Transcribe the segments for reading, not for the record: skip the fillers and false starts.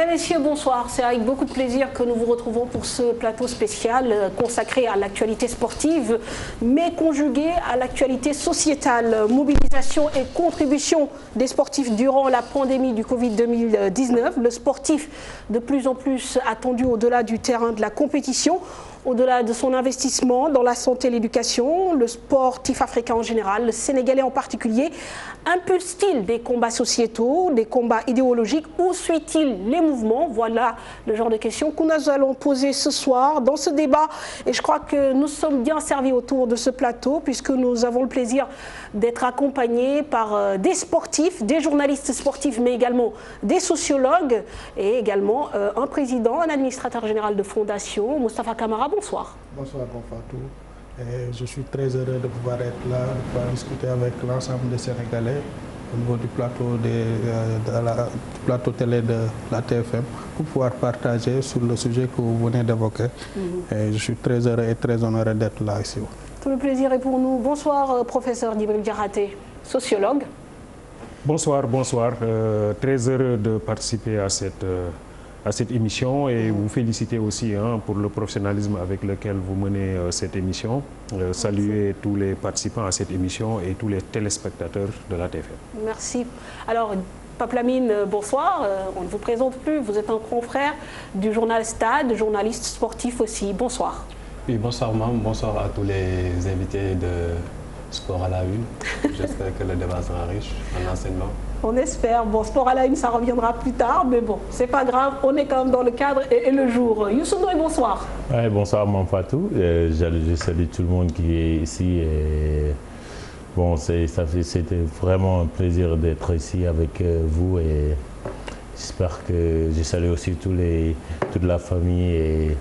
Mesdames, Messieurs, bonsoir. C'est avec beaucoup de plaisir que nous vous retrouvons pour ce plateau spécial consacré à l'actualité sportive, mais conjugué à l'actualité sociétale. Mobilisation et contribution des sportifs durant la pandémie du Covid-2019. Le sportif de plus en plus attendu au-delà du terrain de la compétition, au-delà de son investissement dans la santé et l'éducation, le sportif africain en général, le Sénégalais en particulier, impulse-t-il des combats sociétaux, des combats idéologiques ou suit-il les mouvements? Voilà le genre de questions que nous allons poser ce soir dans ce débat. Et je crois que nous sommes bien servis autour de ce plateau puisque nous avons le plaisir d'être accompagnés par des sportifs, des journalistes sportifs, mais également des sociologues et également un président, un administrateur général de fondation, Moustapha Camara. Bonsoir. Bonsoir, Fatou. Je suis très heureux de pouvoir être là, de pouvoir discuter avec l'ensemble des Sénégalais au niveau du plateau, du plateau télé de la TFM pour pouvoir partager sur le sujet que vous venez d'évoquer. Je suis très heureux et très honoré d'être là ici. Tout le plaisir est pour nous. Bonsoir, professeur Djibril Diakhaté, sociologue. Bonsoir. Très heureux de participer à cette émission et vous féliciter aussi pour le professionnalisme avec lequel vous menez cette émission. Saluer tous les participants à cette émission et tous les téléspectateurs de la TFM. Merci. Alors, Pape Lamine, bonsoir. On ne vous présente plus. Vous êtes un confrère du journal Stade, journaliste sportif aussi. Bonsoir. Oui, bonsoir Mam. Bonsoir à tous les invités de Sport à la Une. J'espère que le débat sera riche en enseignement. On espère. Bon, Sport à la Une, ça reviendra plus tard, mais bon, c'est pas grave. On est quand même dans le cadre et le jour. Youssou Ndoye, bonsoir. Ouais, bonsoir, Mme Fatou. Je salue tout le monde qui est ici. Et bon, c'était vraiment un plaisir d'être ici avec vous et j'espère que je salue aussi toute la famille et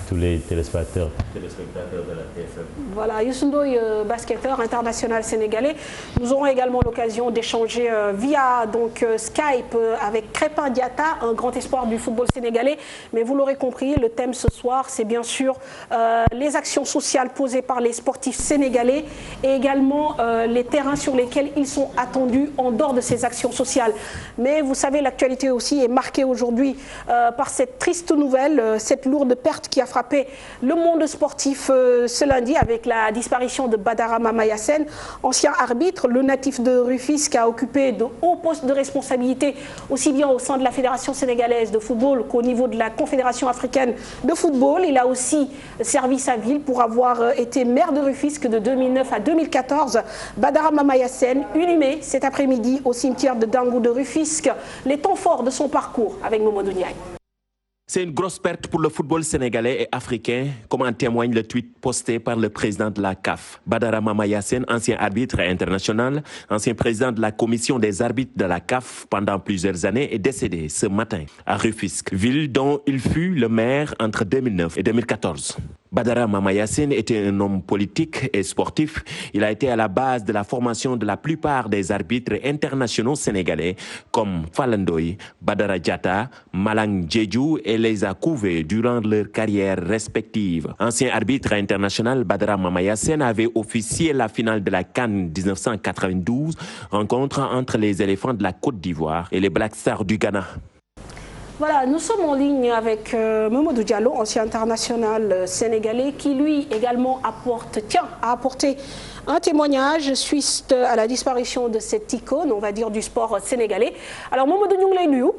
tous les téléspectateurs de la TFM. Voilà, Youssou Ndoye, basketteur international sénégalais. Nous aurons également l'occasion d'échanger via Skype avec Crépin Diatta, un grand espoir du football sénégalais. Mais vous l'aurez compris, le thème ce soir, c'est bien sûr les actions sociales posées par les sportifs sénégalais et également les terrains sur lesquels ils sont attendus en dehors de ces actions sociales. Mais vous savez, l'actualité aussi est marquée aujourd'hui par cette triste nouvelle, cette lourde perte qui a frappé le monde sportif ce lundi avec la disparition de Badara Mamayassène, ancien arbitre, le natif de Rufisque a occupé de hauts postes de responsabilité aussi bien au sein de la Fédération sénégalaise de football qu'au niveau de la Confédération africaine de football. Il a aussi servi sa ville pour avoir été maire de Rufisque de 2009 à 2014. Badara Mamayassène, inhumé cet après-midi au cimetière de Dangou de Rufisque. Les temps forts de son parcours avec Mamadou Ndiaye. C'est une grosse perte pour le football sénégalais et africain, comme en témoigne le tweet posté par le président de la CAF. Badara Mamayassène, ancien arbitre international, ancien président de la commission des arbitres de la CAF pendant plusieurs années, est décédé ce matin à Rufisque, ville dont il fut le maire entre 2009 et 2014. Badara Mamayassène était un homme politique et sportif. Il a été à la base de la formation de la plupart des arbitres internationaux sénégalais comme Falandoy, Badara Diatta, Malang Djedjou et les a couvés durant leur carrière respective. Ancien arbitre international, Badara Mamayassène avait officié la finale de la CAN 1992, rencontre entre les éléphants de la Côte d'Ivoire et les Black Stars du Ghana. Voilà, nous sommes en ligne avec Mamadou Diallo, ancien international sénégalais, qui lui également a apporté un témoignage suite à la disparition de cette icône, on va dire, du sport sénégalais. Alors Mamadou, ñu ngi lay nuyu.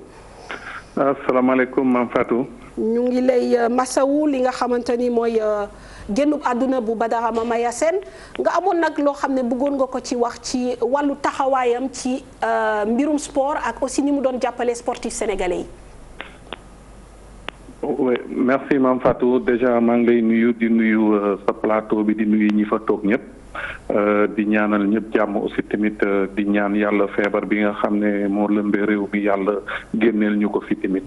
Asalaamaaleykum Mame Fatou. ñu ngi lay masawu li nga xamante ni mooy génnub àdduna bu Badara Mamayassène nga amoon nag loo xam ne bëggoon nga ko ci wax ci wàllu taxawaayam ci mbirum sport ak aussi ni mu doon jàppale sportif sénégalais yi. Oui, merci Mame Fatou. Déjà maa ngi lay nuyu di nuyu sa plateau bi di nuyu ñi fa toog ñëpp di ñaanal ñëpp jàmm aussi tamit di ñaan yàlla feebar bi nga xam ne moo lëmbee réew bi yàlla génneel ñu ko fi tamit.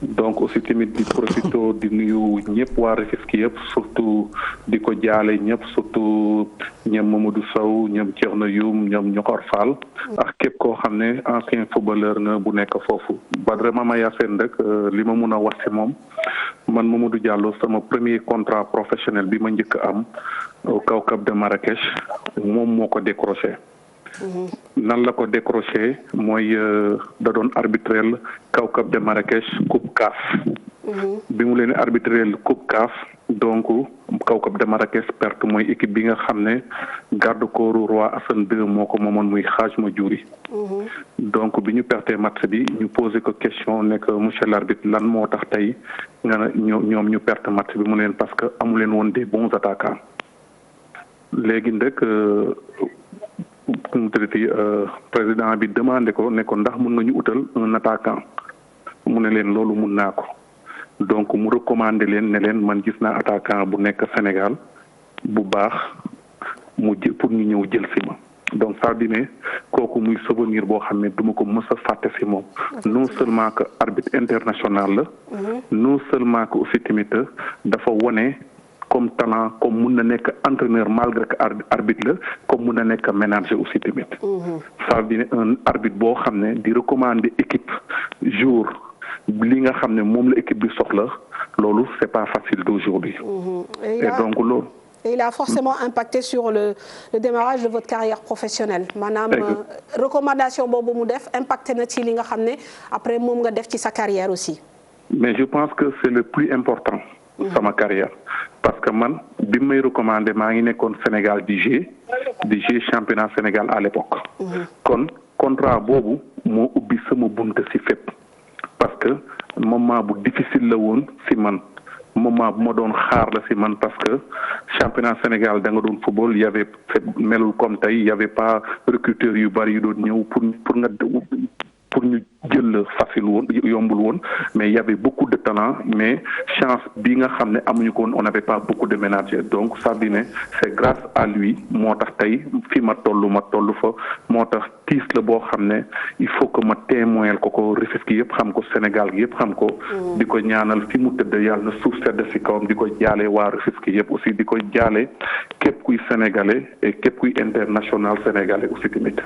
Donc aussi tamit di profito di nuyu ñëpp waa Rufisque yëpp surtout di ko jaale ñëpp surtout ñoom Mamadou Sow ñoom Thierno Youm ñoom Ñokor Fall ak képp koo xam ne ancien footballeur nga bu nekk foofu. Badara Mamayassène rek li ma mun a wax ci moom man Mamadou Diallo sama premier contrat professionnel bi ma njëkk am au Kawkab de Marrakech moom moo ko décroché. nan la ko décroché mooy da doon arbitrel Kawkab de Marrakech Coupe CAF. bi mu leen arbitrel Coupe CAF donc Kawkab de Marrakech perte mooy équipe bi nga xam ne garde corps roi Hassan II moo ko moomoon muy Hadj Madjouri. donc bi ñu perte match bi ñu posé ko question ne que monsieur l'arbitre lan moo tax tey nga ne ñoom ñu perte match bi mu leen parce que amu leen woon des bons attaquants léegi nag président bi demandé ko ne ko ndax mun nga ñu utal un attaquant mu ne leen loolu mun naa ko. donc mu recommandé leen ne leen man gis naa attaquant bu nekk Sénégal bu baax mu jël pour ñu ñëw jël si ma donc ça veut dire ne kooku muy souvenir boo xam ne duma ko mës a fàtte si moom non seulement que arbitre international la non seulement que aussi tamit dafa wone comme talent comme mun na nekk entraîneur malgré que arbitre la comme mun na nekk manager aussi tamit ça veut dire un arbitre boo xam ne di recommander équipe jour li nga xam ne moom la équipe bi soxla loolu c'est pas facile d'aujourd'hui. Et donc loolu. Et il a forcément impacté sur le démarrage de votre carrière professionnelle maanaam recommandation boobu mu def impacté na ci li nga xam ne après moom nga def ci sa carrière aussi. Mais je pense que c'est le plus important. sama carrière parce que man bi may recommandé maa ngi nekkoon Sénégal di jouer championnat Sénégal à l'époque. kon contrat boobu moo ubbi sama bunte ci fépp. parce que moment bu difficile la woon ci man moment bu ma doon xaar la ci man parce que championnat Sénégal da nga doon football y avait melul comme tey y avait pas recruteurs yu bari yu doon ñëw pour ñu jël la facile woon yombul woon mais il y avait beaucoup de talent mais chance bi nga xam ne amuñu ko woon on n'avait pas beaucoup de managers donc ça veut dire ne c'est grâce à lui moo tax tey fi ma toll fa moo tax tiis la boo xam ne il faut que ma témoignal ko Rufisque yëpp xam ko Sénégal gi yëpp xam ko di ko ñaanal fi mu tëdd yàlla na suuf sedd ci kawam di ko jaale waa Rufisque yëpp aussi di ko jaale képp kuy sénégalais et képp kuy international sénégalais aussi tamit.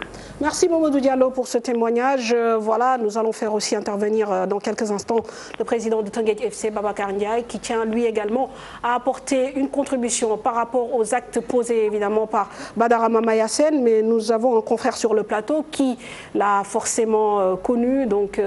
Merci Mamadou Diallo pour ce témoignage. Voilà, nous allons faire aussi intervenir dans quelques instants le président de Teungueth FC, Babacar Ndiaye, qui tient lui également à apporter une contribution par rapport aux actes posés évidemment par Badara Mamaya Sène, mais nous avons un confrère sur le plateau qui l'a forcément connu, donc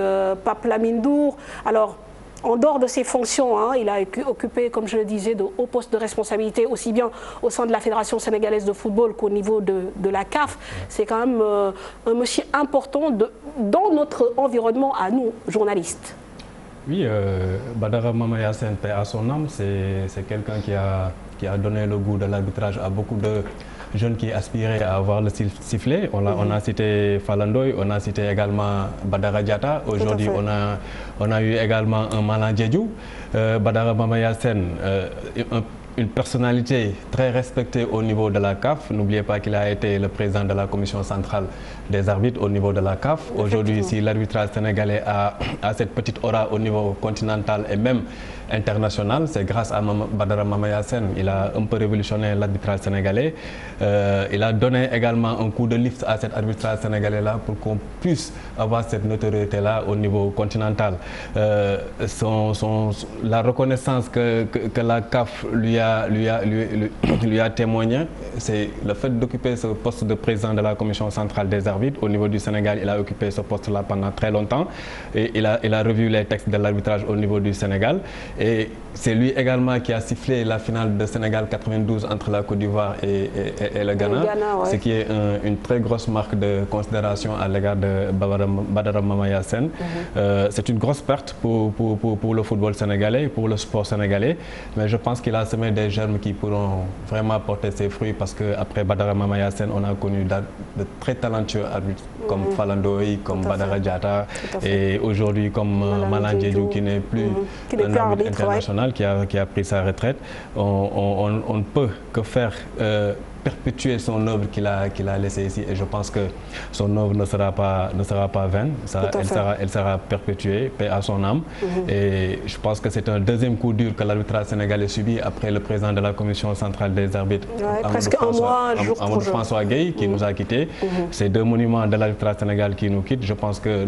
Pape Lamine Ndour. Alors, en dehors de ses fonctions, il a occupé, comme je le disais, de hauts postes de responsabilité, aussi bien au sein de la Fédération sénégalaise de football qu'au niveau de la CAF. C'est quand même un monsieur important dans notre environnement à nous, journalistes. Oui, Badara Mamaya Sène, paix à son âme, c'est quelqu'un qui a donné le goût de l'arbitrage à beaucoup de jeunes qui aspiraient à avoir le sifflet. On a cité Falandoy, on a cité également Badara Diatta. Aujourd'hui, on a eu également un Malang Diédhiou. Badara Mamaya Sène, une personnalité très respectée au niveau de la CAF. N'oubliez pas qu'il a été le président de la commission centrale des arbitres au niveau de la CAF. Aujourd'hui, si l'arbitrage sénégalais a cette petite aura au niveau continental et même international, c'est grâce à Badara Mamaya Sène. Il a un peu révolutionné l'arbitrage sénégalais. Il a donné également un coup de lift à cet arbitrage sénégalais-là pour qu'on puisse avoir cette notoriété-là au niveau continental. La reconnaissance que la CAF lui a témoigné, c'est le fait d'occuper ce poste de président de la commission centrale des arbitres. Au niveau du Sénégal, il a occupé ce poste-là pendant très longtemps et il a revu les textes de l'arbitrage au niveau du Sénégal. Et c'est lui également qui a sifflé la finale de Sénégal 92 entre la Côte d'Ivoire et le Ghana, ouais. Ce qui est une très grosse marque de considération à l'égard de Badara Mamaya Sène. C'est une grosse perte pour le football sénégalais, pour le sport sénégalais, mais je pense qu'il a semé des germes qui pourront vraiment porter ses fruits parce qu'après Badara Mamaya Sène, on a connu de très talentueux arbitres comme Falandoy, comme Badara Diatta et aujourd'hui comme Malang Diédhiou qui n'est plus un arbitre international, qui a pris sa retraite. On ne peut que faire perpétuer son œuvre qu'il a laissée ici et je pense que son œuvre ne sera pas vaine. Elle sera perpétuée, paix à son âme. Et je pense que c'est un deuxième coup dur que l'arbitrage sénégalais subit après le président de la commission centrale des arbitres, Amadou François Gueye, qui nous a quittés. Ces deux monuments de l'arbitrage sénégal qui nous quittent, je pense que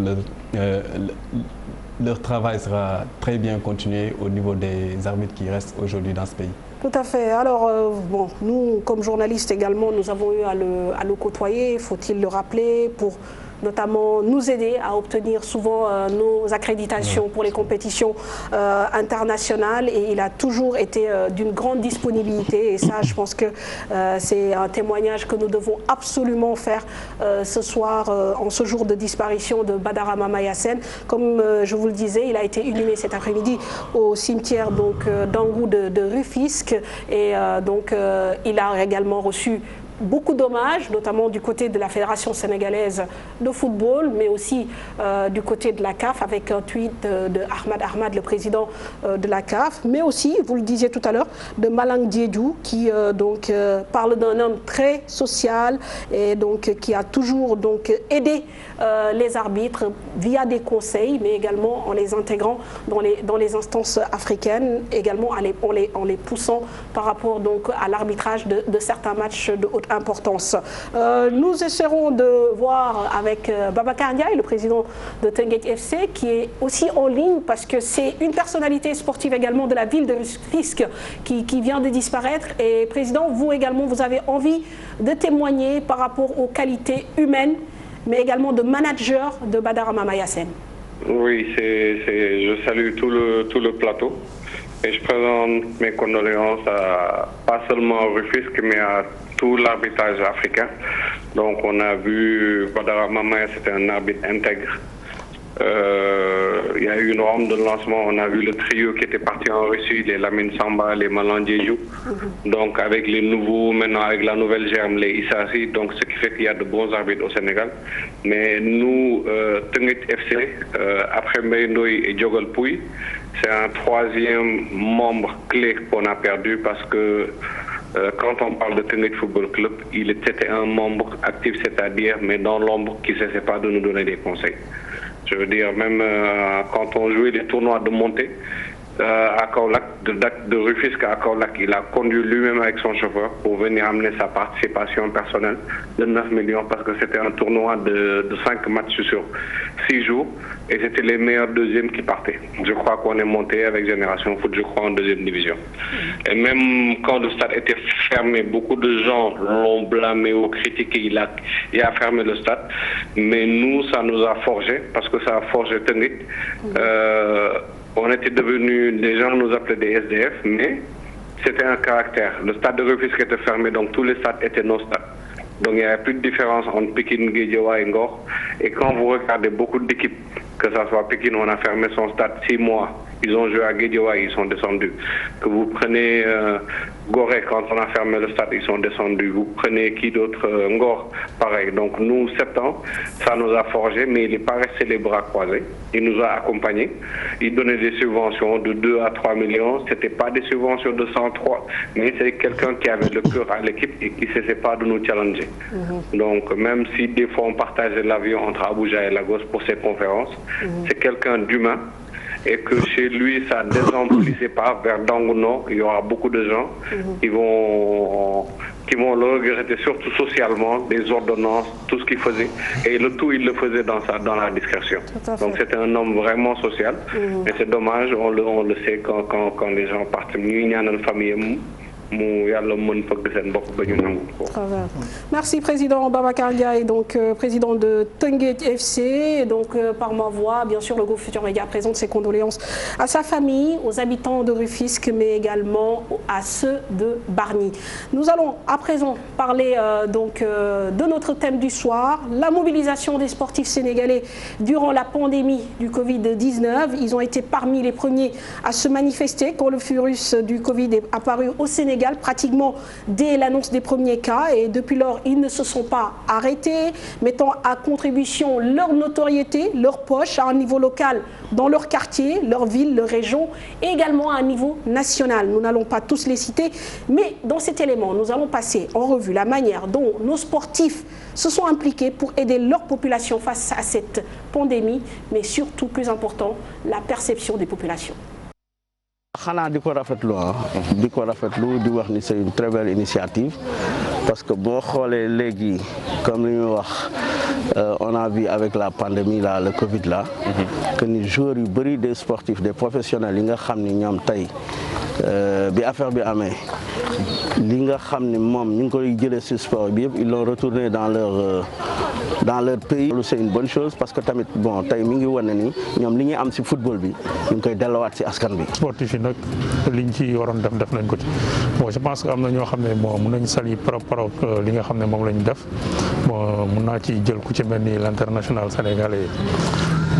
leur travail sera très bien continué au niveau des arbitres qui restent aujourd'hui dans ce pays. Tout à fait. Alors, bon, nous, comme journalistes également, nous avons eu à le côtoyer, faut-il le rappeler, pour notamment nous aider à obtenir souvent nos accréditations pour les compétitions internationales, et il a toujours été d'une grande disponibilité, et ça je pense que c'est un témoignage que nous devons absolument faire ce soir en ce jour de disparition de Badara Mama Yassine. Comme je vous le disais, il a été inhumé cet après-midi au cimetière d'Angou de Rufisque, et donc il a également reçu beaucoup d'hommages, notamment du côté de la Fédération sénégalaise de football, mais aussi du côté de la CAF, avec un tweet de Ahmad, le président de la CAF, mais aussi, vous le disiez tout à l'heure, de Malang Diédhiou, qui parle d'un homme très social et donc qui a toujours aidé les arbitres via des conseils, mais également en les intégrant dans les instances africaines, également en les poussant par rapport à l'arbitrage de certains matchs de haute importance. Nous essaierons de voir avec Babacar Ndiaye, le président de Teungueth FC, qui est aussi en ligne parce que c'est une personnalité sportive également de la ville de Rufisque qui vient de disparaître. Et président, vous également, vous avez envie de témoigner par rapport aux qualités humaines, mais également de manager de Badara Mama Yassine. Oui, je salue tout le plateau. Et je présente mes condoléances pas seulement à Rufisque, mais à tout l'arbitrage africain. Donc on a vu Badara Mama, c'était un arbitre intègre. Il y a eu une ronde de lancement, on a vu le trio qui était parti en Russie, les Lamine Samba, les Malang Diédhiou. Donc avec les nouveaux, maintenant avec la nouvelle germe, les Issassi, donc ce qui fait qu'il y a de bons arbitres au Sénégal. Mais nous, Teungueth FC, après Mbaye Ndoye et Diogal Pouye, c'est un troisième membre clé qu'on a perdu parce que quand on parle de Teungueth Football Club, il était un membre actif, c'est-à-dire, mais dans l'ombre, qui ne cessait pas de nous donner des conseils. Je veux dire, même quand on jouait les tournois de montée, à Kaolack, de Rufisque à Kaolack, il a conduit lui-même avec son chauffeur pour venir amener sa participation personnelle de 9 millions parce que c'était un tournoi de 5 matchs sur 6 jours et c'était les meilleurs deuxièmes qui partaient. Je crois qu'on est monté avec Génération Foot, je crois, en deuxième division. Et même quand le stade était fermé, beaucoup de gens l'ont blâmé ou critiqué, il a fermé le stade. Mais nous, ça nous a forgé parce que ça a forgé Teungueth. On était devenus, les gens nous appelaient des SDF, mais c'était un caractère. Le stade de Rufisque était fermé, donc tous les stades étaient nos stades. Donc il n'y avait plus de différence entre Pikine, Guédiawaye et Ngor. Et quand vous regardez beaucoup d'équipes, que ce soit Pikine, on a fermé son stade 6 mois. Ils ont joué à Guédiawaye, ils sont descendus. Que vous prenez Gorée, quand on a fermé le stade, ils sont descendus. Vous prenez qui d'autre, Ngor, pareil. Donc nous, 7 ans, ça nous a forgé, mais il n'est pas resté les bras croisés. Il nous a accompagnés. Il donnait des subventions de 2 à 3 millions. Ce n'était pas des subventions de 103, mais c'est quelqu'un qui avait le cœur à l'équipe et qui ne cessait pas de nous challenger. Donc même si des fois on partageait l'avion entre Abuja et Lagos pour ses conférences, c'est quelqu'un d'humain. Et que chez lui, ça ne désemplissait pas. Vers Dangono, il y aura beaucoup de gens qui vont le regretter, surtout socialement, des ordonnances, tout ce qu'il faisait. Et le tout, il le faisait dans la discrétion. Donc c'était un homme vraiment social. Mais c'est dommage, on le sait quand les gens partent. Nous, il une famille. Merci président Babacar Ndiaye, donc président de Teungueth FC. Donc par ma voix, bien sûr, le groupe Futur Média présente ses condoléances à sa famille, aux habitants de Rufisque, mais également à ceux de Bargny. Nous allons à présent parler de notre thème du soir, la mobilisation des sportifs sénégalais durant la pandémie du Covid-19. Ils ont été parmi les premiers à se manifester quand le virus du Covid est apparu au Sénégal, pratiquement dès l'annonce des premiers cas, et depuis lors ils ne se sont pas arrêtés, mettant à contribution leur notoriété, leur poche à un niveau local dans leur quartier, leur ville, leur région, et également à un niveau national. Nous n'allons pas tous les citer, mais dans cet élément, nous allons passer en revue la manière dont nos sportifs se sont impliqués pour aider leur population face à cette pandémie, mais surtout, plus important, la perception des populations. xanaa di ko rafetlu di wax ni c'est une très belle initiative parce que boo xoolee léegi comme li ñu wax on a vu avec la pandémie là, le Covid là, que ni joueurs yu bëri des sportifs des professionnels yi nga xam ni ñoom tey bi affaire bi amee li nga xam ne moom ñu ngi koy jëlee ci sport bi yëpp ils l'ont retourné dans leur pays. loolu c'est une bonne chose parce que tamit bon tey mi ngi wane ni ñoom li ñuy am ci football bi ñu ngi koy delluwaat ci askan bi. sportif yi nag liñ ci waroon def nañ ko ci bon je pense que am na ñoo xam ne bon mun nañu sali par rapport ak li nga xam ne moom la ñu def bon mun naa ci jël ku ci mel ni l'international sénégalais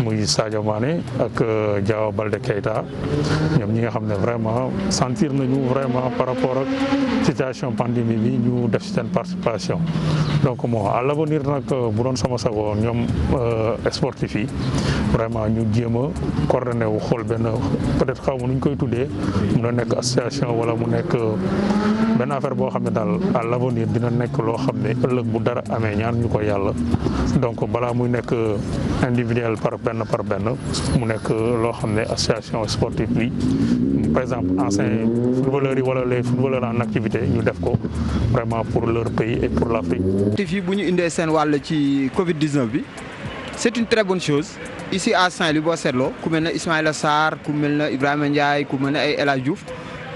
muy Sadio Mané ak Diao Baldé Keita ñoom ñi nga xam ne vraiment sentir nañu vraiment par rapport ak situation pandémie bi ñu def ci seen participation donc bon à l'avenir nag bu doon sama sago ñoom sportif yi vraiment ñu jéem a coordonné wu xool benn peut-être xaw ma nu ñu koy tuddee mun a nekk association wala mu nekk benn affaire boo xam ne daal à l'avenir dina nekk loo xam ne ëllëg bu dara amee ñaan ñu ko yàlla donc balaa muy nekk individuel par benn mu nekk loo xam ne association sportive bi par exemple anciens footballeurs yi wala les footballeurs en activité ñu def ko vraiment pour leur pays et pour l'Afrique. fii bu ñu indee seen wàll ci Covid-19 bi c'est une très bonne chose ici à Saint-Louis boo seetloo ku mel ne Ismaïla Sarr ku mel ne Ibrahima Ndiaye ku mel ne ay El Hadj Diouf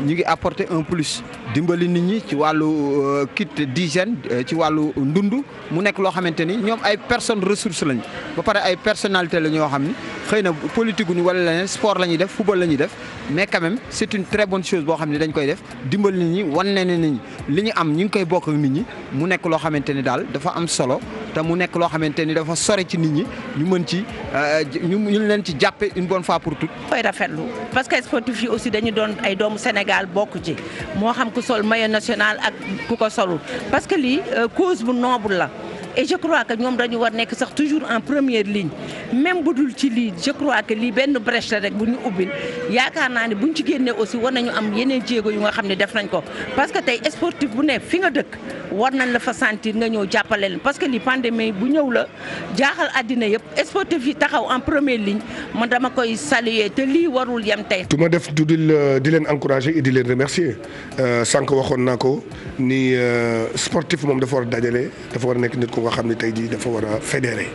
ñu ngi apporter un plus dimbali nit ñi ci wàllu kit d'hygiène ci wàllu ndund mu nekk loo xamante ni ñoom ay personnes ressources lañu ba pare ay personnalités la ñoo xam ni xëy na politique gu ñu wala leneen sport la ñuy def football la ñuy def mais quand même c'est une très bonne chose boo xam ne dañ koy def dimbali nit ñi wan ne nit ñi li ñu am ñu ngi koy bokk ak nit ñi mu nekk loo xamante ni daal dafa am solo te mu nekk loo xamante ni dafa sore ci nit ñi ñu mën ci ñu leen ci jàppe une bonne fois pour toutes. koy rafetlu parce que sportif yi aussi dañu doon ay doomu Sénégal bokk ci moo xam ku sol maillot national ak ku ko solul parce que lii cause bu noble la. et je crois que ñoom dañu war nekk sax toujours en première ligne même bu dul ci lii je crois que lii benn brèche la rek bu ñu ubbil yaakaar naa ne buñ ci génnee aussi war nañu am yeneen jéego yu nga xam ne def nañ ko parce que tey sportif bu ne fi nga dëkk war nañ la fa sentir nga ñëw jàppale leen parce que lii pandémie bu ñëw la jaaxal àddina yëpp sportif yi taxaw en première ligne man dama koy saluer te lii warul yem tey. tu ma def du di leen encourager et di leen remercier sànq waxoon naa ko ni sportif moom dafa war a dajale dafa war a nekk nit ko nga xam ne tey jii dafa war a fédérer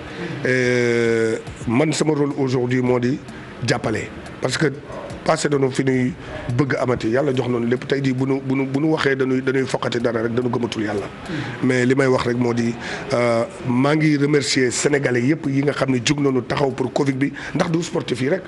man sama rôle aujourd'hui moo di jàppale parce que passé dañu fi ñuy bëgg amati yàlla jox noonu lépp tey jii bu nu waxee dañuy foqati dara rek dañu gëmatul yàlla mais li may wax rek moo di maa ngi remercier sénégalais yëpp yi nga xam ne jug nañu taxaw pour Covid bi ndax du sportif yi rek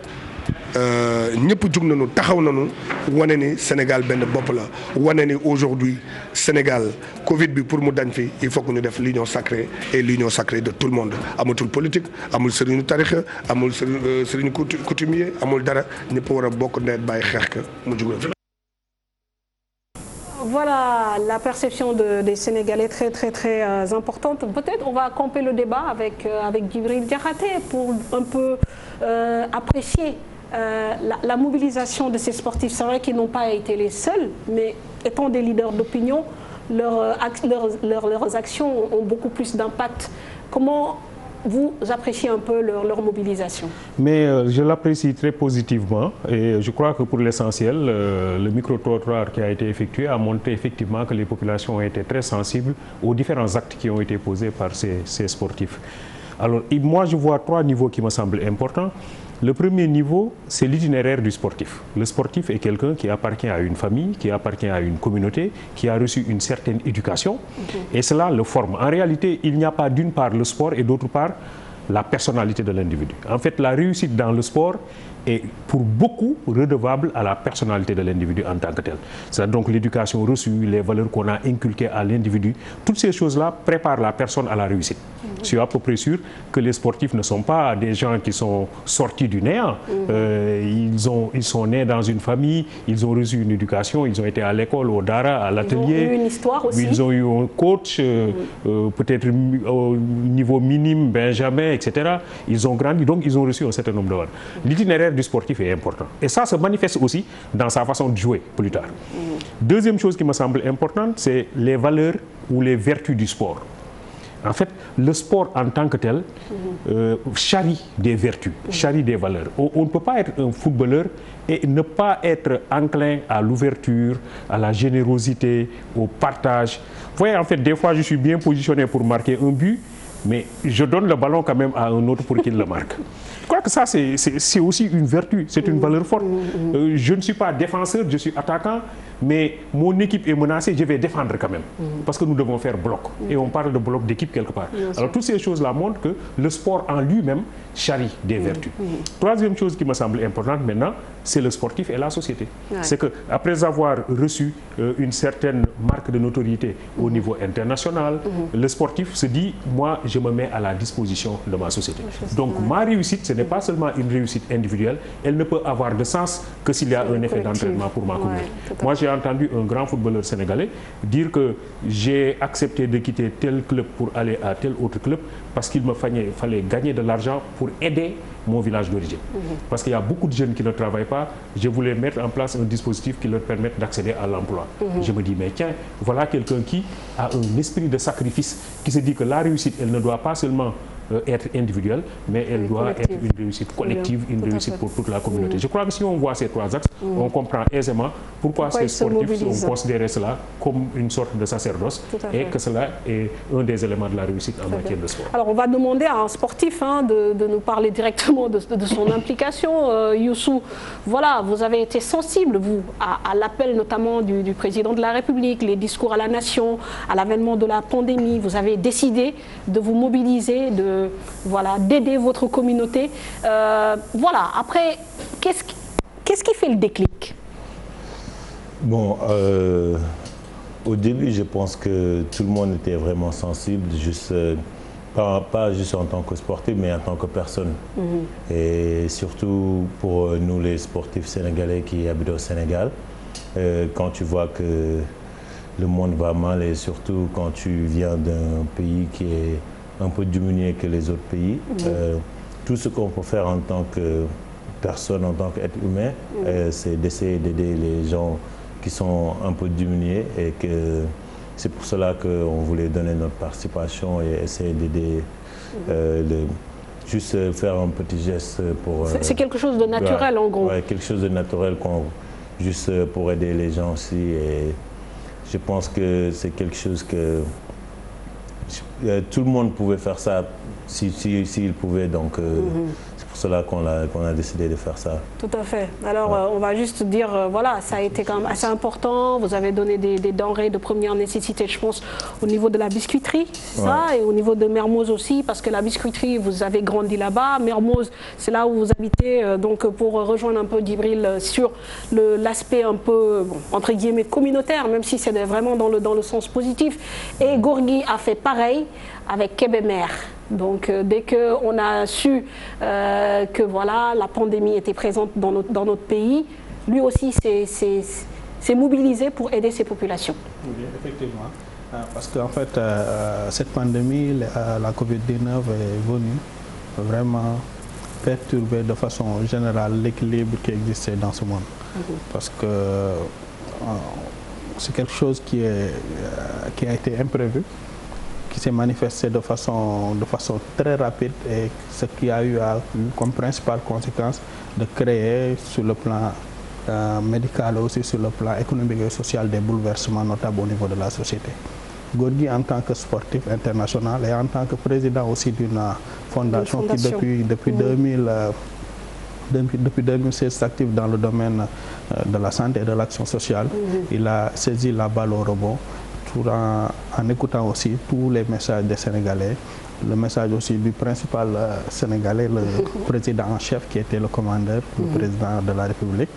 ñëpp jug nañu taxaw nañu wane ni Sénégal benn bopp la wane ni aujourd'hui Sénégal Covid bi pour mu dañ fi il faut que ñu def l'union sacrée et l'union sacrée de tout le monde amatul politique amul sëriñu tarixa amul sëriñu coutumier amul dara ñëpp war a bokk nawet bàyyi xeex ka mu jug fi. Voilà la perception des Sénégalais très importante. Peut-être on va camper le débat avec Djibril Diakhaté pour un peu apprécier la mobilisation de ces sportifs. C'est vrai qu'ils n'ont pas été les seuls, mais étant des leaders d'opinion, leurs actions ont beaucoup plus d'impact. Comment vous appréciez un peu leur mobilisation? Mais je l'apprécie très positivement et je crois que pour l'essentiel, le micro-trottoir qui a été effectué a montré effectivement que les populations ont été très sensibles aux différents actes qui ont été posés par ces sportifs. Alors moi je vois 3 niveaux qui me semblent importants. Le premier niveau, c'est l'itinéraire du sportif. Le sportif est quelqu'un qui appartient à une famille, qui appartient à une communauté, qui a reçu une certaine éducation, et cela le forme. En réalité, il n'y a pas d'une part le sport et d'autre part la personnalité de l'individu. En fait, la réussite dans le sport est pour beaucoup redevable à la personnalité de l'individu en tant que tel. C'est donc l'éducation reçue, les valeurs qu'on a inculquées à l'individu. Toutes ces choses-là préparent la personne à la réussite. Je suis à peu près sûr que les sportifs ne sont pas des gens qui sont sortis du néant. Ils sont nés dans une famille, ils ont reçu une éducation, ils ont été à l'école, au Dara, à l'atelier. Ils ont eu une histoire aussi. Ils ont eu un coach, peut-être au niveau minime, Benjamin, etc. Ils ont grandi, donc ils ont reçu un certain nombre de valeurs. L'itinéraire du sportif est important. Et ça se manifeste aussi dans sa façon de jouer plus tard. Deuxième chose qui me semble importante, c'est les valeurs ou les vertus du sport. En fait, le sport en tant que tel charrie des vertus, charrie des valeurs. On ne peut pas être un footballeur et ne pas être enclin à l'ouverture, à la générosité, au partage. Vous voyez, en fait, des fois, je suis bien positionné pour marquer un but, mais je donne le ballon quand même à un autre pour qu'il le marque. crois que ça c'est aussi une vertu, c'est une valeur forte. Je ne suis pas défenseur, je suis attaquant, mais mon équipe est menacée, je vais défendre quand même. Parce que nous devons faire bloc. Et on parle de bloc d'équipe quelque part. Alors toutes ces choses-là montrent que le sport en lui-même charrie des vertus. Troisième chose qui me semble importante maintenant, c'est le sportif et la société. C'est que après avoir reçu une certaine marque de notoriété au niveau international, le sportif se dit, moi je me mets à la disposition de ma société. Donc ma réussite, ce n'est pas seulement une réussite individuelle, elle ne peut avoir de sens que s'il y a un effet d'entraînement pour ma communauté. Moi j'ai entendu un grand footballeur sénégalais dire que j'ai accepté de quitter tel club pour aller à tel autre club parce qu'il me fallait gagner de l'argent pour aider mon village d'origine. Parce qu'il y a beaucoup de jeunes qui ne travaillent pas. Je voulais mettre en place un dispositif qui leur permette d'accéder à l'emploi. Je me dis, mais tiens, voilà quelqu'un qui a un esprit de sacrifice, qui se dit que la réussite, elle ne doit pas seulement être individuelle, mais elle doit être une réussite collective, une réussite pour toute la communauté. Je crois que si on voit ces trois axes, on comprend aisément pourquoi ces sportifs ont considéré cela comme une sorte de sacerdoce et que cela est un des éléments de la réussite en matière de sport. Alors on va demander à un sportif de nous parler directement de son implication. Youssou, voilà, vous avez été sensible, vous, à l'appel notamment du président de la République, les discours à la nation, à l'avènement de la pandémie. Vous avez décidé de vous mobiliser, d'aider votre communauté. Voilà, après, qu'est-ce qui fait le déclic? Bon, au début, je pense que tout le monde était vraiment sensible, juste, pas juste en tant que sportif, mais en tant que personne. Et surtout pour nous, les sportifs sénégalais qui habitent au Sénégal, quand tu vois que le monde va mal et surtout quand tu viens d'un pays qui est un peu diminué que les autres pays, tout ce qu'on peut faire en tant que personne, en tant qu'être humain, c'est d'essayer d'aider les gens qui sont un peu diminués et que c'est pour cela qu'on voulait donner notre participation et essayer d'aider, juste faire un petit geste pour... C'est quelque chose de naturel en gros. Ouais, quelque chose de naturel juste pour aider les gens aussi et je pense que c'est quelque chose que tout le monde pouvait faire ça s'il pouvait, donc c'est pour cela qu'on a décidé de faire ça. Tout à fait. Alors on va juste dire, voilà, ça a été quand même assez important, vous avez donné des denrées de première nécessité, je pense, au niveau de la biscuiterie, ça, et au niveau de Mermoz aussi, parce que la biscuiterie, vous avez grandi là-bas, Mermoz, c'est là où vous habitez, donc pour rejoindre un peu Djibril sur l'aspect un peu, bon, entre guillemets, communautaire, même si c'est vraiment dans le sens positif, et Gorgui a fait pareil avec Kébémer. Donc dès qu'on a su que voilà, la pandémie était présente dans notre pays, lui aussi s'est mobilisé pour aider ces populations. Oui, effectivement. Parce qu'en fait, cette pandémie, la Covid-19 est venue vraiment perturber de façon générale l'équilibre qui existait dans ce monde. Parce que c'est quelque chose qui a été imprévu, qui s'est manifesté de façon très rapide et ce qui a eu comme principale conséquence de créer sur le plan médical aussi sur le plan économique et social des bouleversements notables au niveau de la société. Gorgui en tant que sportif international et en tant que président aussi d'une fondation qui depuis 2016 s'active dans le domaine de la santé et de l'action sociale, il a saisi la balle au rebond en écoutant aussi tous les messages des Sénégalais, le message aussi du principal Sénégalais, le président en chef qui était le commandeur, le président de la République.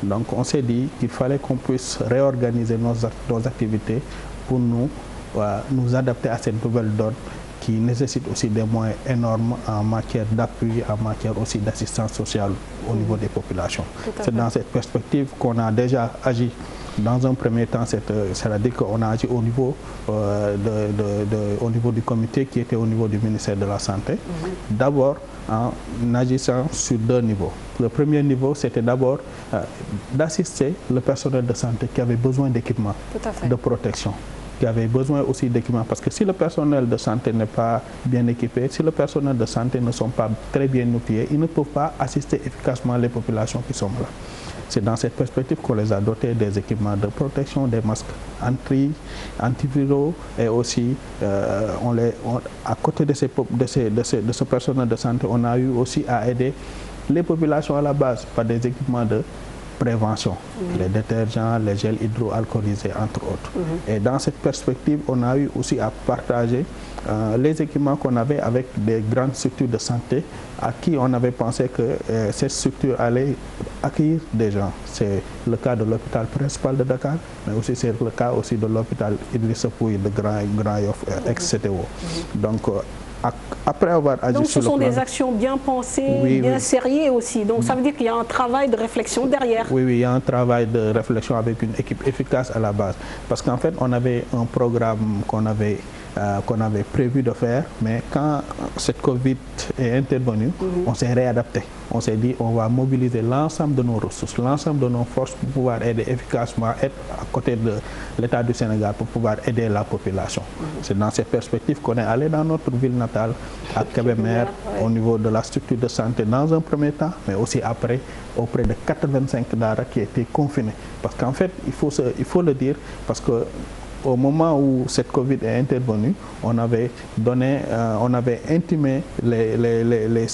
Donc on s'est dit qu'il fallait qu'on puisse réorganiser nos activités pour nous adapter à cette nouvelle donne qui nécessite aussi des moyens énormes en matière d'appui, en matière aussi d'assistance sociale au niveau des populations. C'est dans cette perspective qu'on a déjà agi. Dans un premier temps, c'est-à-dire qu'on a agi au niveau, au niveau du comité qui était au niveau du ministère de la Santé. D'abord, en agissant sur deux niveaux. Le premier niveau, c'était d'abord d'assister le personnel de santé qui avait besoin d'équipements de protection. qui avaient besoin aussi d'équipements. Parce que si le personnel de santé n'est pas bien équipé, si le personnel de santé ne sont pas très bien outillés, ils ne peuvent pas assister efficacement les populations qui sont là. C'est dans cette perspective qu'on les a dotés des équipements de protection, des masques antiviraux et aussi à côté de ce personnel de santé, on a eu aussi à aider les populations à la base par des équipements de prévention, les détergents, les gels hydroalcoolisés, entre autres. Et dans cette perspective, on a eu aussi à partager les équipements qu'on avait avec des grandes structures de santé à qui on avait pensé que cette structure allait accueillir des gens. C'est le cas de l'hôpital principal de Dakar, mais aussi c'est le cas aussi de l'hôpital Idrissa Pouye de Grand Yoff, ex-CTO. Donc, après avoir agi donc sur ce sont le plan... des actions bien pensées, bien sériées aussi. Donc ça veut dire qu'il y a un travail de réflexion derrière. Oui, il y a un travail de réflexion avec une équipe efficace à la base. Parce qu'en fait, on avait un programme qu'on avait prévu de faire, mais quand cette Covid est intervenue, on s'est réadapté. On s'est dit on va mobiliser l'ensemble de nos ressources, l'ensemble de nos forces pour pouvoir aider efficacement, être à côté de l'État du Sénégal pour pouvoir aider la population. C'est dans cette perspective qu'on est allé dans notre ville natale, à Kébémer, au niveau de la structure de santé dans un premier temps, mais aussi après auprès de 85 daara qui étaient confinés. Parce qu'en fait, il faut le dire, parce que au moment où cette Covid est intervenue, on avait intimé les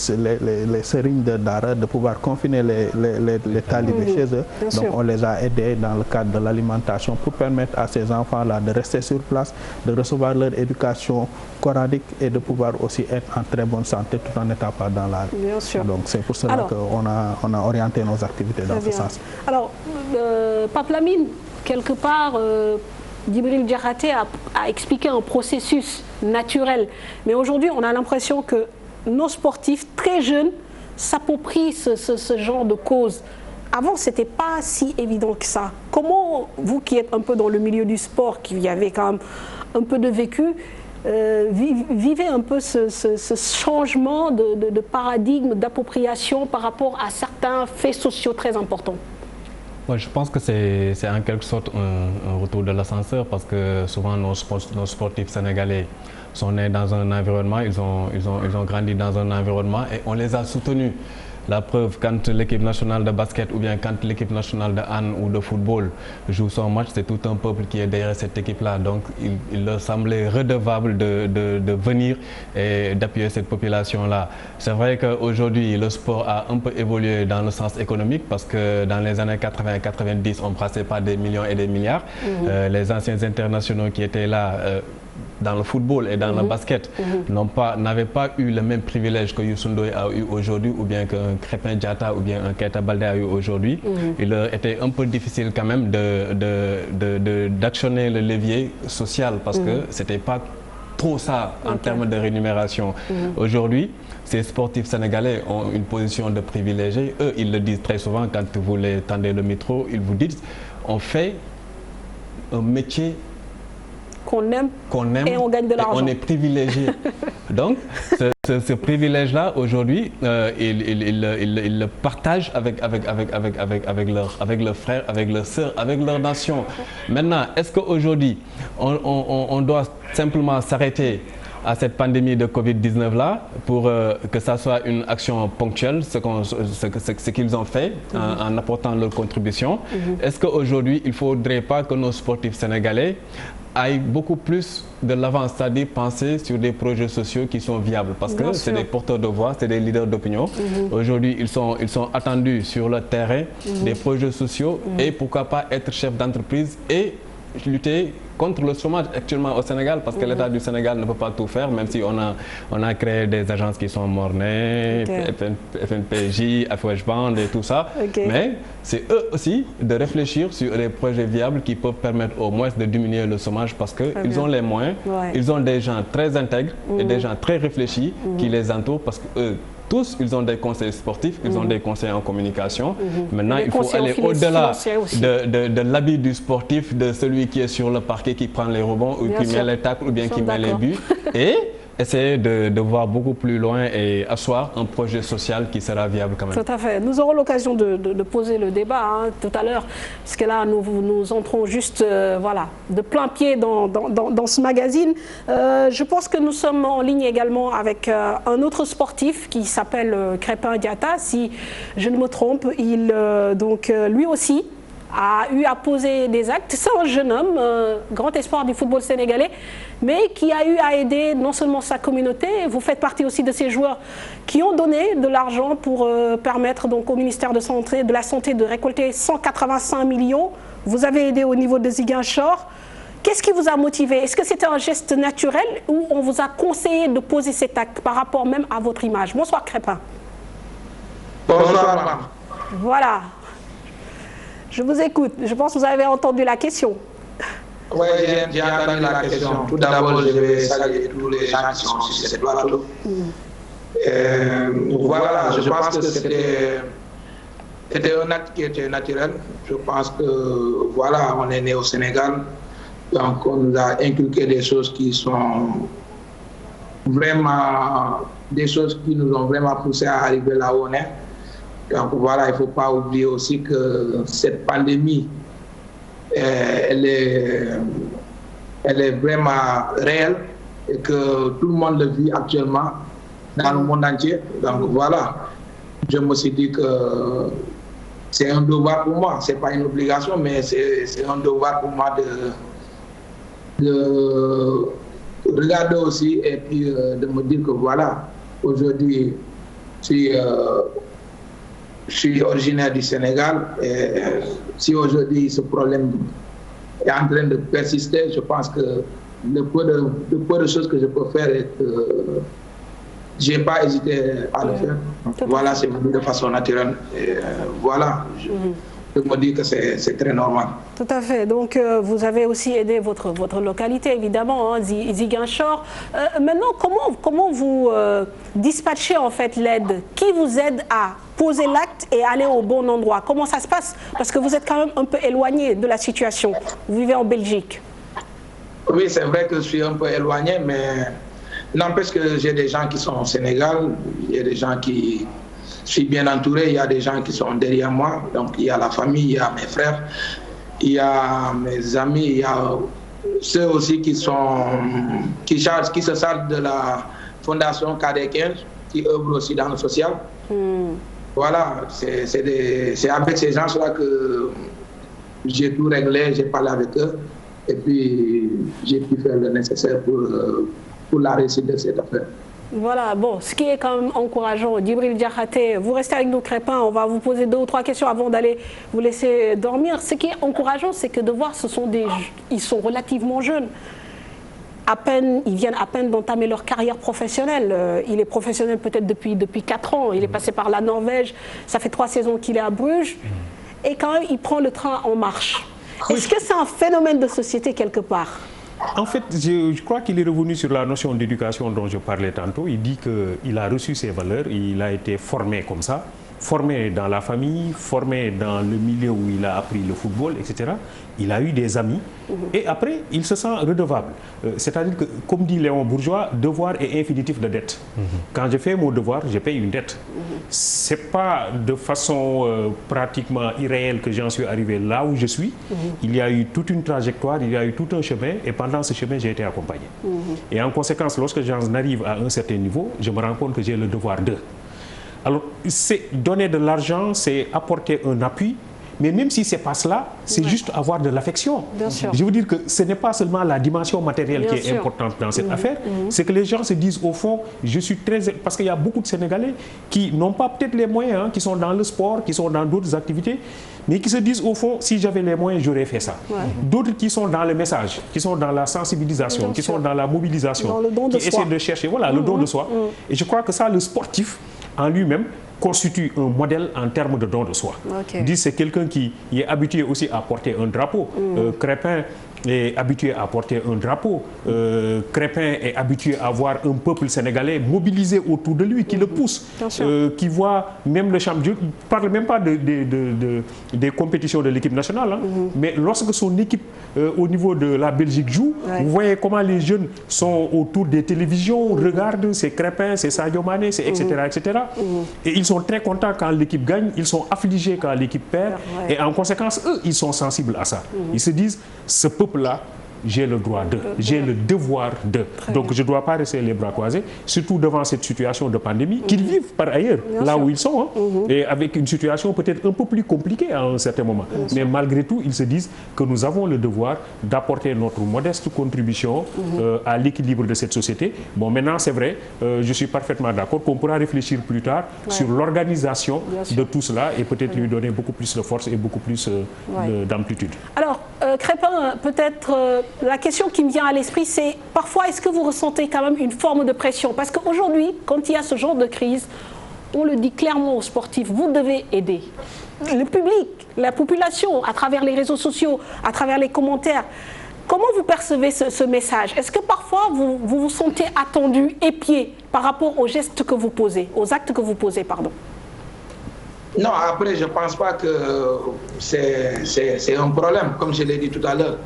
sérignes de Dara de pouvoir confiner les talibés chez eux. Donc on les a aidés dans le cadre de l'alimentation pour permettre à ces enfants-là de rester sur place, de recevoir leur éducation coranique et de pouvoir aussi être en très bonne santé tout en n'étant pas dans la rue. Bien sûr. Donc c'est pour cela qu'on a orienté nos activités dans ce sens. Alors, Pape Lamine, quelque part... Djibril Diakhaté a expliqué un processus naturel. Mais aujourd'hui, on a l'impression que nos sportifs très jeunes s'approprient ce genre de cause. Avant, ce n'était pas si évident que ça. Comment, vous qui êtes un peu dans le milieu du sport, qui avait quand même un peu de vécu, vivez un peu ce changement de paradigme, d'appropriation par rapport à certains faits sociaux très importants? Ouais, je pense que c'est en quelque sorte un retour de l'ascenseur parce que souvent nos sportifs sénégalais sont nés dans un environnement, ils ont grandi dans un environnement et on les a soutenus. La preuve, quand l'équipe nationale de basket ou bien quand l'équipe nationale de hand ou de football joue son match, c'est tout un peuple qui est derrière cette équipe-là. Donc il leur semblait redevable de venir et d'appuyer cette population-là. C'est vrai qu'aujourd'hui, le sport a un peu évolué dans le sens économique parce que dans les années 80 et 90, on ne brassait pas des millions et des milliards. Les anciens internationaux qui étaient là... dans le football et dans le basket n'avaient pas eu le même privilège que Youssou Ndoye a eu aujourd'hui ou bien qu'un Krépin Diatta ou bien un Keita Baldé a eu aujourd'hui. Il leur était un peu difficile quand même d'actionner le levier social parce que c'était pas trop ça en termes de rémunération. Aujourd'hui, ces sportifs sénégalais ont une position de privilégiés. Eux, ils le disent très souvent quand vous les tendez le micro, ils vous disent on fait un métier qu'on aime et on gagne de l'argent. On est privilégié. Donc, ce privilège-là, aujourd'hui, ils le partagent avec leurs frères, avec leurs sœurs, avec leur nation. Maintenant, est-ce qu'aujourd'hui, on doit simplement s'arrêter à cette pandémie de Covid-19-là pour que ça soit une action ponctuelle, ce qu'ils ont fait en apportant leur contribution? Est-ce qu'aujourd'hui, il ne faudrait pas que nos sportifs sénégalais aillent beaucoup plus de l'avant, c'est-à-dire penser sur des projets sociaux qui sont viables parce que c'est des porteurs de voix, c'est des leaders d'opinion. Aujourd'hui, ils sont attendus sur le terrain des projets sociaux et pourquoi pas être chef d'entreprise et lutter contre le chômage actuellement au Sénégal parce que l'État du Sénégal ne peut pas tout faire même si on a créé des agences qui sont mornées, FNPJ, FWEJ-Band et tout ça. Mais c'est eux aussi de réfléchir sur des projets viables qui peuvent permettre au moins de diminuer le chômage parce qu'ils ont les moyens, ils ont des gens très intègres et des gens très réfléchis qui les entourent parce que eux, tous, ils ont des conseils sportifs, ils ont des conseils en communication. Maintenant, il faut aller au-delà de l'habit du sportif, de celui qui est sur le parquet, qui prend les rebonds, ou qui met les tacles, ou bien qui met les buts. Et essayer de voir beaucoup plus loin et asseoir un projet social qui sera viable quand même. Tout à fait. Nous aurons l'occasion de poser le débat tout à l'heure, parce que là, nous entrons juste voilà, de plein pied dans ce magazine. Je pense que nous sommes en ligne également avec un autre sportif qui s'appelle Crépin Diatta. Si je ne me trompe, il, lui aussi, a eu à poser des actes. C'est un jeune homme, grand espoir du football sénégalais, mais qui a eu à aider non seulement sa communauté, vous faites partie aussi de ces joueurs qui ont donné de l'argent pour permettre donc, au ministère de la Santé de récolter 185 millions. Vous avez aidé au niveau de Ziguinchor. Qu'est-ce qui vous a motivé? Est-ce que c'était un geste naturel ou on vous a conseillé de poser cet acte par rapport même à votre image? Bonsoir Crépin. Bonsoir madame. Voilà. Je vous écoute. Je pense que vous avez entendu la question. Oui, j'ai entendu la question. Tout d'abord, je vais saluer tous les gens qui sont sur cette plateau. Voilà, je pense que c'était un acte qui était naturel. Je pense que, voilà, on est né au Sénégal. Donc, on nous a inculqué des choses qui sont vraiment des choses qui nous ont vraiment poussé à arriver là où on est. Donc voilà, il ne faut pas oublier aussi que cette pandémie, elle est vraiment réelle et que tout le monde le vit actuellement dans le monde entier. Donc voilà, je me suis dit que c'est un devoir pour moi, ce n'est pas une obligation, mais c'est un devoir pour moi de regarder aussi et puis de me dire que voilà, aujourd'hui, je suis originaire du Sénégal et si aujourd'hui ce problème est en train de persister, je pense que le peu de choses que je peux faire et que je n'ai pas hésité à le faire. Voilà, c'est venu de façon naturelle. Et voilà, je me dis que c'est très normal. Tout à fait. Donc, vous avez aussi aidé votre localité, évidemment, hein, Ziguinchor. Maintenant, comment vous dispatchez en fait l'aide? Qui vous aide à poser l'acte et aller au bon endroit? Comment ça se passe? Parce que vous êtes quand même un peu éloigné de la situation. Vous vivez en Belgique. Oui, c'est vrai que je suis un peu éloigné, mais n'empêche que j'ai des gens qui sont au Sénégal, il y a des gens qui... Je suis bien entouré, il y a des gens qui sont derrière moi, donc il y a la famille, il y a mes frères, il y a mes amis, il y a ceux aussi qui se chargent de la fondation KD15, qui œuvre aussi dans le social. Voilà, c'est avec ces gens-là que j'ai tout réglé, j'ai parlé avec eux, et puis j'ai pu faire le nécessaire pour la réussite de cette affaire. Voilà, bon, ce qui est quand même encourageant, Djibril Diakhaté, vous restez avec nous Crépin, on va vous poser 2 ou 3 questions avant d'aller vous laisser dormir. Ce qui est encourageant, c'est que de voir, ils sont relativement jeunes. Ils viennent à peine d'entamer leur carrière professionnelle. Il est professionnel peut-être depuis 4 ans, il est passé par la Norvège, ça fait 3 saisons qu'il est à Bruges, et quand même il prend le train en marche. Est-ce que c'est un phénomène de société quelque part? En fait, je crois qu'il est revenu sur la notion d'éducation dont je parlais tantôt. Il dit qu'il a reçu ses valeurs, il a été formé comme ça, formé dans la famille, formé dans le milieu où il a appris le football, etc. Il a eu des amis et après, il se sent redevable. C'est-à-dire que, comme dit Léon Bourgeois, devoir est infinitif de dette. Quand je fais mon devoir, je paye une dette. Ce n'est pas de façon pratiquement irréelle que j'en suis arrivé là où je suis. Il y a eu toute une trajectoire, il y a eu tout un chemin et pendant ce chemin, j'ai été accompagné. Et en conséquence, lorsque j'en arrive à un certain niveau, je me rends compte que j'ai le devoir d'eux. Alors, c'est donner de l'argent, c'est apporter un appui, mais même si ce n'est pas cela, c'est juste avoir de l'affection. Je veux dire que ce n'est pas seulement la dimension matérielle qui est importante dans cette affaire, c'est que les gens se disent au fond, je suis très... Parce qu'il y a beaucoup de Sénégalais qui n'ont pas peut-être les moyens, hein, qui sont dans le sport, qui sont dans d'autres activités, mais qui se disent au fond, si j'avais les moyens, j'aurais fait ça. D'autres qui sont dans le message, qui sont dans la sensibilisation, qui sont dans la mobilisation, qui essaient de chercher le don de soi. Et je crois que ça, le sportif, en lui-même, constitue un modèle en termes de don de soi. C'est quelqu'un qui est habitué aussi à porter un drapeau. Crépin est habitué à porter un drapeau. Crépin est habitué à voir un peuple sénégalais mobilisé autour de lui, qui le pousse, qui voit même le champion. Je ne parle même pas des compétitions de l'équipe nationale, hein, mais lorsque son équipe au niveau de la Belgique joue, vous voyez comment les jeunes sont autour des télévisions, regardent, c'est Crépin, c'est Sadio Mané, c'est etc. etc. Et ils sont très contents quand l'équipe gagne, ils sont affligés quand l'équipe perd, et en conséquence, eux, ils sont sensibles à ça. Ils se disent, ce peuple-là, j'ai le droit de, j'ai le devoir de. Donc je ne dois pas rester les bras croisés, surtout devant cette situation de pandémie qu'ils vivent par ailleurs, là où ils sont, hein, et avec une situation peut-être un peu plus compliquée à un certain moment. Mais malgré tout, ils se disent que nous avons le devoir d'apporter notre modeste contribution à l'équilibre de cette société. Bon, maintenant, c'est vrai, je suis parfaitement d'accord qu'on pourra réfléchir plus tard sur l'organisation de tout cela et peut-être lui donner beaucoup plus de force et beaucoup plus d'amplitude. Alors, Crépin, peut-être la question qui me vient à l'esprit, c'est parfois, est-ce que vous ressentez quand même une forme de pression? Parce qu'aujourd'hui, quand il y a ce genre de crise, on le dit clairement aux sportifs, vous devez aider. Le public, la population, à travers les réseaux sociaux, à travers les commentaires. Comment vous percevez ce message? Est-ce que parfois, vous vous sentez attendu, épié par rapport aux gestes que vous posez, aux actes que vous posez, pardon? Non, après, je ne pense pas que c'est un problème, comme je l'ai dit tout à l'heure.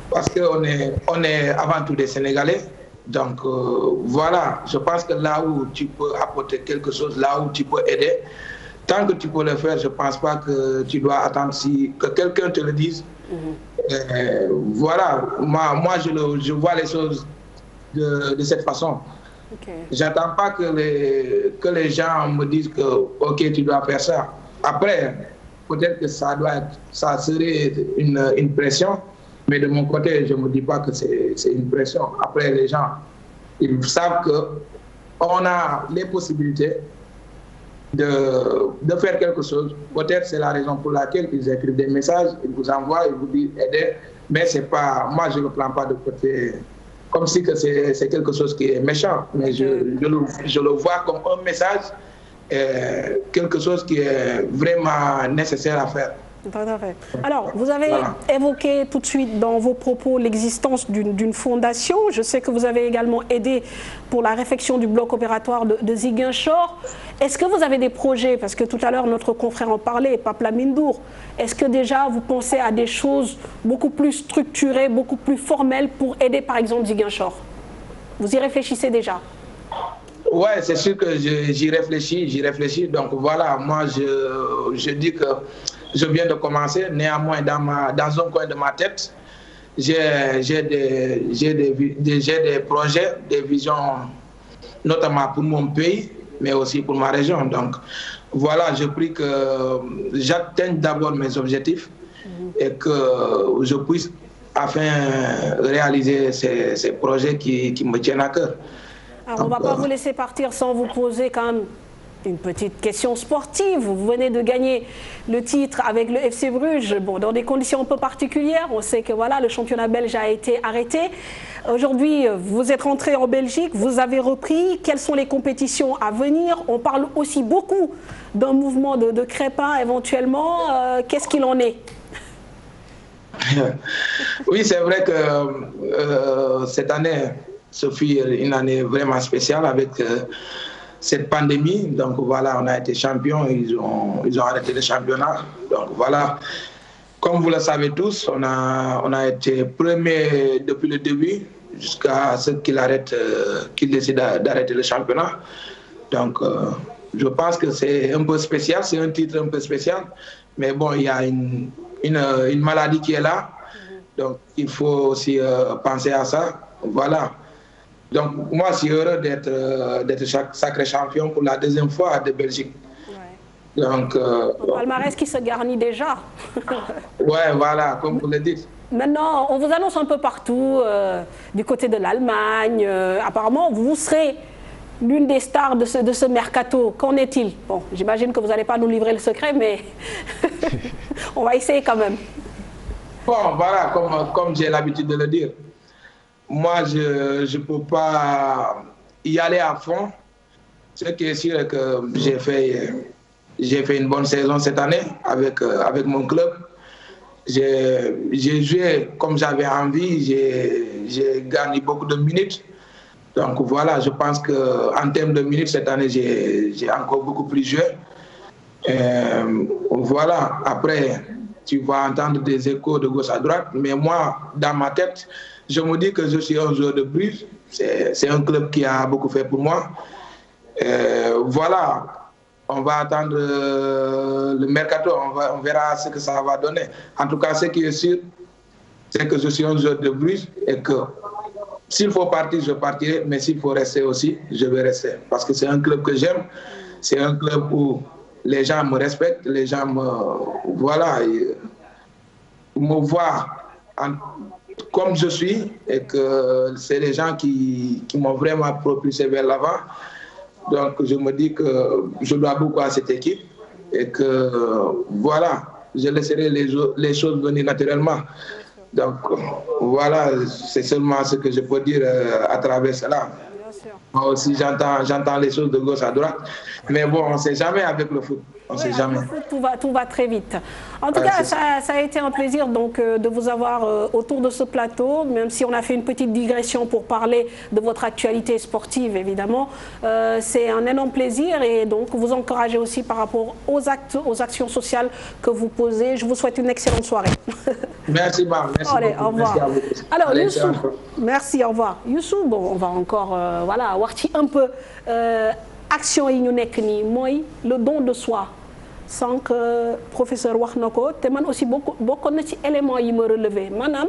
Parce qu'on est avant tout des Sénégalais. Donc, voilà, je pense que là où tu peux apporter quelque chose, là où tu peux aider, tant que tu peux le faire, je ne pense pas que tu dois attendre que quelqu'un te le dise. Voilà, moi je vois les choses de cette façon. J'attends pas que les gens me disent que ok, tu dois faire ça. Après, peut-être que ça serait une pression, mais de mon côté, je ne me dis pas que c'est une pression. Après, les gens, ils savent qu'on a les possibilités de faire quelque chose. Peut-être c'est la raison pour laquelle ils écrivent des messages, ils vous envoient, ils vous disent aider, mais c'est pas, moi je ne le prends pas de côté comme si c'est quelque chose qui est méchant, mais je le vois comme un message, quelque chose qui est vraiment nécessaire à faire. Tout à fait. Alors, vous avez évoqué tout de suite dans vos propos l'existence d'une fondation. Je sais que vous avez également aidé pour la réfection du bloc opératoire de Ziguinchor. Est-ce que vous avez des projets, parce que tout à l'heure notre confrère en parlait, Pape Lamine Ndour, est-ce que déjà vous pensez à des choses beaucoup plus structurées, beaucoup plus formelles pour aider par exemple Ziguinchor? Vous y réfléchissez déjà? Ouais, c'est sûr que j'y réfléchis. Donc voilà, moi je dis que je viens de commencer. Néanmoins, dans un coin de ma tête, j'ai des projets, des visions, notamment pour mon pays, mais aussi pour ma région. Donc voilà, je prie que j'atteigne d'abord mes objectifs et que je puisse enfin réaliser ces projets qui me tiennent à cœur. Alors, on ne va pas vous laisser partir sans vous poser quand même une petite question sportive. Vous venez de gagner le titre avec le FC Bruges, bon, dans des conditions un peu particulières. On sait que voilà, le championnat belge a été arrêté. Aujourd'hui, vous êtes rentré en Belgique, vous avez repris. Quelles sont les compétitions à venir? On parle aussi beaucoup d'un mouvement de Crépin éventuellement. Qu'est-ce qu'il en est? Oui, c'est vrai que cette année, ce fut une année vraiment spéciale avec cette pandémie. Donc voilà, on a été champions, ils ont arrêté le championnat. Donc voilà, comme vous le savez tous, on a été premier depuis le début jusqu'à ce qu'il décide d'arrêter le championnat. Donc je pense que c'est un peu spécial, c'est un titre un peu spécial. Mais bon, il y a une maladie qui est là. Donc il faut aussi penser à ça. Voilà. Donc moi, je suis heureux d'être sacré champion pour la deuxième fois de Belgique. Ouais. Donc, un palmarès qui se garnit déjà. Ouais, voilà, comme vous le dites. Maintenant, on vous annonce un peu partout, du côté de l'Allemagne. Apparemment, vous serez l'une des stars de ce mercato. Qu'en est-il? Bon, j'imagine que vous n'allez pas nous livrer le secret, mais on va essayer quand même. Bon, voilà, comme j'ai l'habitude de le dire. Moi, je ne peux pas y aller à fond. Ce qui est sûr est que j'ai fait une bonne saison cette année avec mon club. j'ai joué comme j'avais envie, j'ai gagné beaucoup de minutes. Donc voilà, je pense qu'en termes de minutes, cette année, j'ai encore beaucoup plus joué. Voilà, après, tu vas entendre des échos de gauche à droite, mais moi, dans ma tête, je me dis que je suis un joueur de Bruges. C'est un club qui a beaucoup fait pour moi. Voilà, on va attendre le mercato, on verra ce que ça va donner. En tout cas, ce qui est sûr, c'est que je suis un joueur de Bruges et que s'il faut partir, je partirai, mais s'il faut rester aussi, je vais rester. Parce que c'est un club que j'aime, c'est un club où les gens me respectent, les gens me voient comme je suis, et que c'est les gens qui m'ont vraiment propulsé vers l'avant. Donc je me dis que je dois beaucoup à cette équipe et que voilà, je laisserai les choses venir naturellement. Donc voilà, c'est seulement ce que je peux dire à travers cela. Moi aussi, j'entends les choses de gauche à droite. Mais bon, on ne sait jamais avec le foot. On ne sait jamais. Tout va très vite. En tout cas, ça a été un plaisir donc, de vous avoir autour de ce plateau, même si on a fait une petite digression pour parler de votre actualité sportive, évidemment. C'est un énorme plaisir et donc vous encouragez aussi par rapport aux actions sociales que vous posez. Je vous souhaite une excellente soirée. Merci, Mme. Merci. Allez, au revoir. Merci à vous. Alors, Allez, Youssou, merci, au revoir. Youssou, bon, on va encore voilà, wax ci un peu action yi ñu nekk nii mooy le don de soi. Sans que professeur wax na ko te man aussi bokkoon na ci élément yi ma relevé maanaam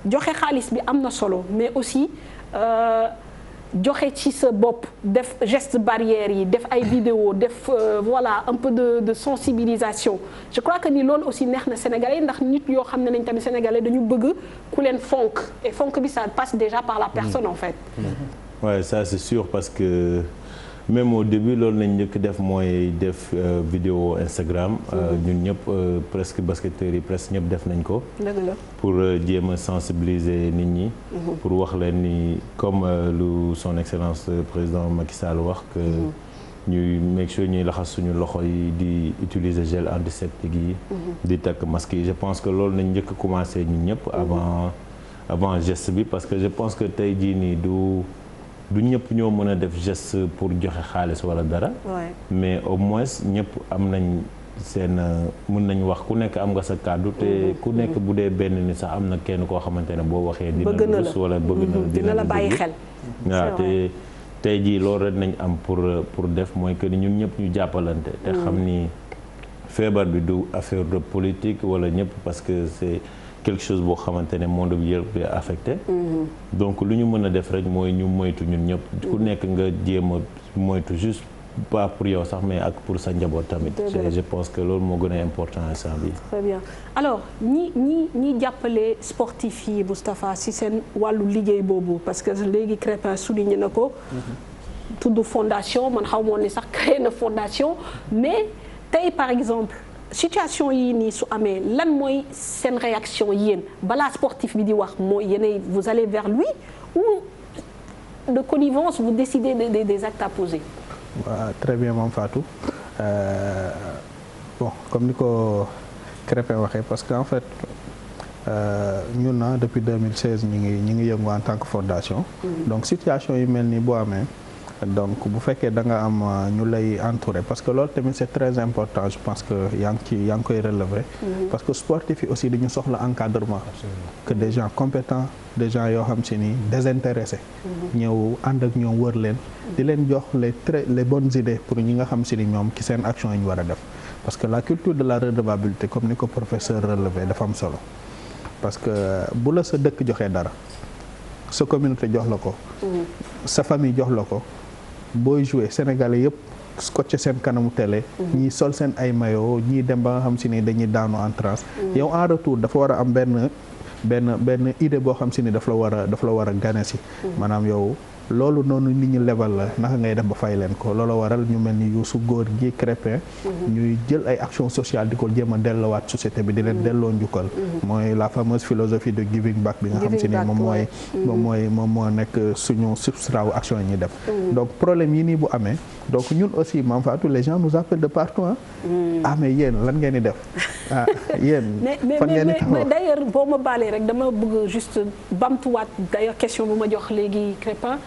joxe xaalis bi am na solo mais aussi joxe ci sa bopp def geste barrière yi def ay vidéo def voilà un peu de sensibilisation je crois que ni loolu aussi neex na Sénégalais ndax nit yoo xam ne nañ tamit Sénégalais dañu bëgg ku leen fonk et fonk bi ça passe déjà par la personne en fait. Ouais, ça c'est sûr parce que même au début loolu nañ njëkk def mooy def vidéo Instagram ñun ñëpp presque basketteurs yi presque ñëpp def nañ ko pour jéem a sensibiliser nit ñi pour wax leen ni comme lu son excellence président Macky Sall wax que ñuy make sure ñuy laxas suñu loxo yi di utiliser gel antiseptique yi di takk masque yi je pense que loolu nañ njëkk commencé ñun ñëpp avant geste bi parce que je pense que tey jii nii du ñëpp ñoo mën a def geste pour joxe xaalis wala dara mais au moins ñëpp am nañ seen mën nañ wax ku nekk am nga sa kàddu te ku nekk bu dee benn ni sax am na kenn koo xamante ne boo waxee dina rus wala bëgg na dina la bàyyi xel waaw te tey jii loolu rek nañ am pour def mooy que ni ñun ñëpp ñu jàppalante te xam ni feebar bi du affaire de politique wala ñëpp parce que c'est quelque chose boo xamante ne monde bi yëpp bi affecté donc lu ñu mën a def rek mooy ñu moytu ñun ñëpp ku nekk nga jéem a moytu juste pas pour yow sax mais ak pour sa njaboot tamit je pense que loolu moo gën a important instant bi très bien alors ñi jàppale sportif yi Moustapha si seen wàllu liggéey boobu parce que léegi Crépin souligné na ko tudd fondation man xaw moon ni sax créé na fondation mais tey par exemple situation yii nii su amee lan mooy seen réaction yéen balaa sportif bi di wax mooy yéen vous allez vers lui ou de connivence vous décidez des actes à poser. Très bien Mame Fatou bon comme ni ko Crépin waxee parce que en fait ñun depuis 2016 ñi ngi yëngu en tant que fondation. Donc situation yi mel nii boo amee. Donc bu fekkee da nga am ñu lay entourer parce que loolu tamit c'est très important je pense que yaa ngi koy relever parce que sportif yi aussi dañu soxla encadrement que des gens compétents des gens yoo xam si ni désintéressés ñëw ànd ak ñoom wër leen di leen jox les bonnes idées pour ñi nga xam si ni ñoom ci seen action yi ñu war a def parce que la culture de la redevabilité comme ni ko professeur relevé dafa am solo parce que bu la sa dëkk joxee dara sa communauté jox la ko sa famille jox la ko booy jouer Sénégalais yëpp scotché seen kanamu télé ñii sol seen ay maillot ñii dem ba nga xam si ni dañuy daanu en transe yow en retour dafa war a am benn idée boo xam si ni daf la war a gane si maanaam yow loolu noonu nit ñi lebal la naka ngay def ba fay leen ko loolu waral ñu mel ni Youssou góor gi Crépin ñuy jël ay action sociale di ko jéem a delloowaat société bi di leen delloo njukkal mooy la fameuse philosophie de giving back bi nga xam si ni moom moo nekk suñu substrat wu action yi ñuy def donc problème yi nii bu amee donc ñun aussi Mame Fatou les gens nous appellent de partout mais yéen lan ngeen di def yéen fan ngeen di taxaw mais d'ailleurs boo ma baalee rek dama bëgg juste bamtuwaat d'ailleurs question bu ma jox léegi Crépin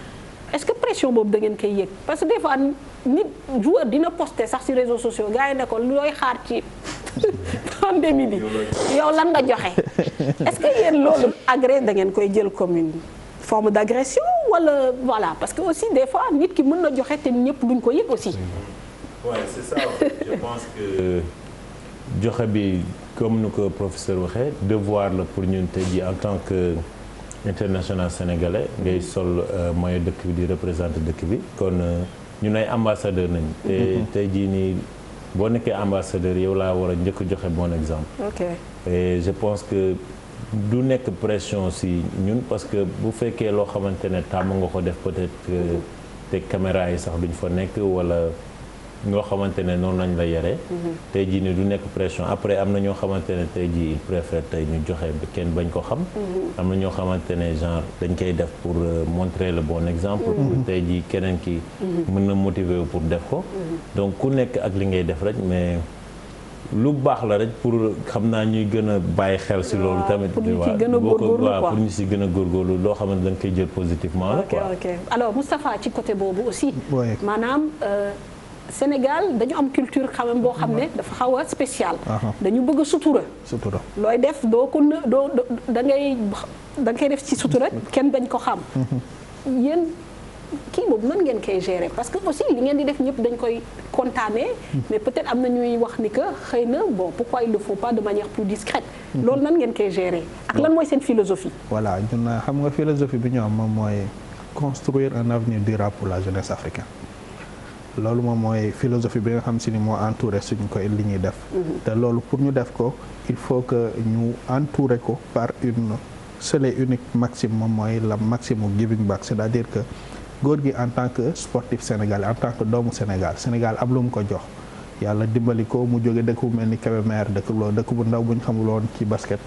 est-ce que pression boobu da ngeen koy yëg parce que des fois nit joueur dina poster sax ci réseaux sociaux gars yi ne ko looy xaar ci pandémie bi yow lan nga joxe est-ce que yéen loolu agré da ngeen koy jël comme une forme d'agression wala voilà parce que aussi des fois nit ki mën na joxe te ñëpp duñ ko yëg aussi. Ouais, c'est ça je pense que joxe bi comme nu ko professeur waxee devoir la pour ñun tey jii en tant que international sénégalais ngay sol maillot dëkk bi di représenter dëkk bi kon ñun ay ambassadeur nañ te tey jii nii boo nekkee ambassadeur yow laa war a njëkk joxe bon exemple. Ok. Et je pense que du nekk pression si ñun parce que bu fekkee loo xamante ne tàmm nga ko def peut-être que te caméra yi sax duñ fa nekk wala ñoo xamante ne noonu lañ la yare tey jii ni du nekk pression après am na ñoo xamante ne tey jii il préfère tey ñu joxe kenn bañ ko xam am na ñoo xamante ne genre dañ koy def pour montrer le bon exemple pour tey jii keneen ki mën na motiver wu pour def ko donc ku nekk ak li ngay def rek mais lu baax la rek pour xam naa ñuy gën a bàyyi xel si loolu tamit pour ñu si gën a góorgóorlu loo xamante da nga koy jël positivement la quoi. ok alors Moustapha ci côté boobu aussi maanaam Sénégal dañu am culture quand même boo xam ne dafa xaw a spécial dañu bëgg sutura looy def doo ko doo da ngay koy def ci sutura kenn bañ ko xam yéen kii boobu nan ngeen koy gérer parce que aussi li ngeen di def ñëpp dañ koy kontaanee mais peut-être am na ñuy wax ni que xëy na bon pourquoi il ne faut pas de manière plus discrète loolu nan ngeen koy gérer ak lan mooy seen philosophie voilà ñun xam nga philosophie bi ñu am moom mooy construire un avenir durable pour la jeunesse africaine loolu moom mooy philosophie bi nga xam si ni moo entouré suñu ko li ñuy def te loolu pour ñu def ko il faut que ñu entouré ko par une seule et unique maxime moom mooy la maximum giving back c'est-à-dire que góor gi en tant que sportif sénégalais en tant que doomu Sénégal am lu mu ko jox yàlla dimbali ko mu jóge dëkk bu mel ni Kébémer dëkk bu ndaw bu ñu xamul woon ci basket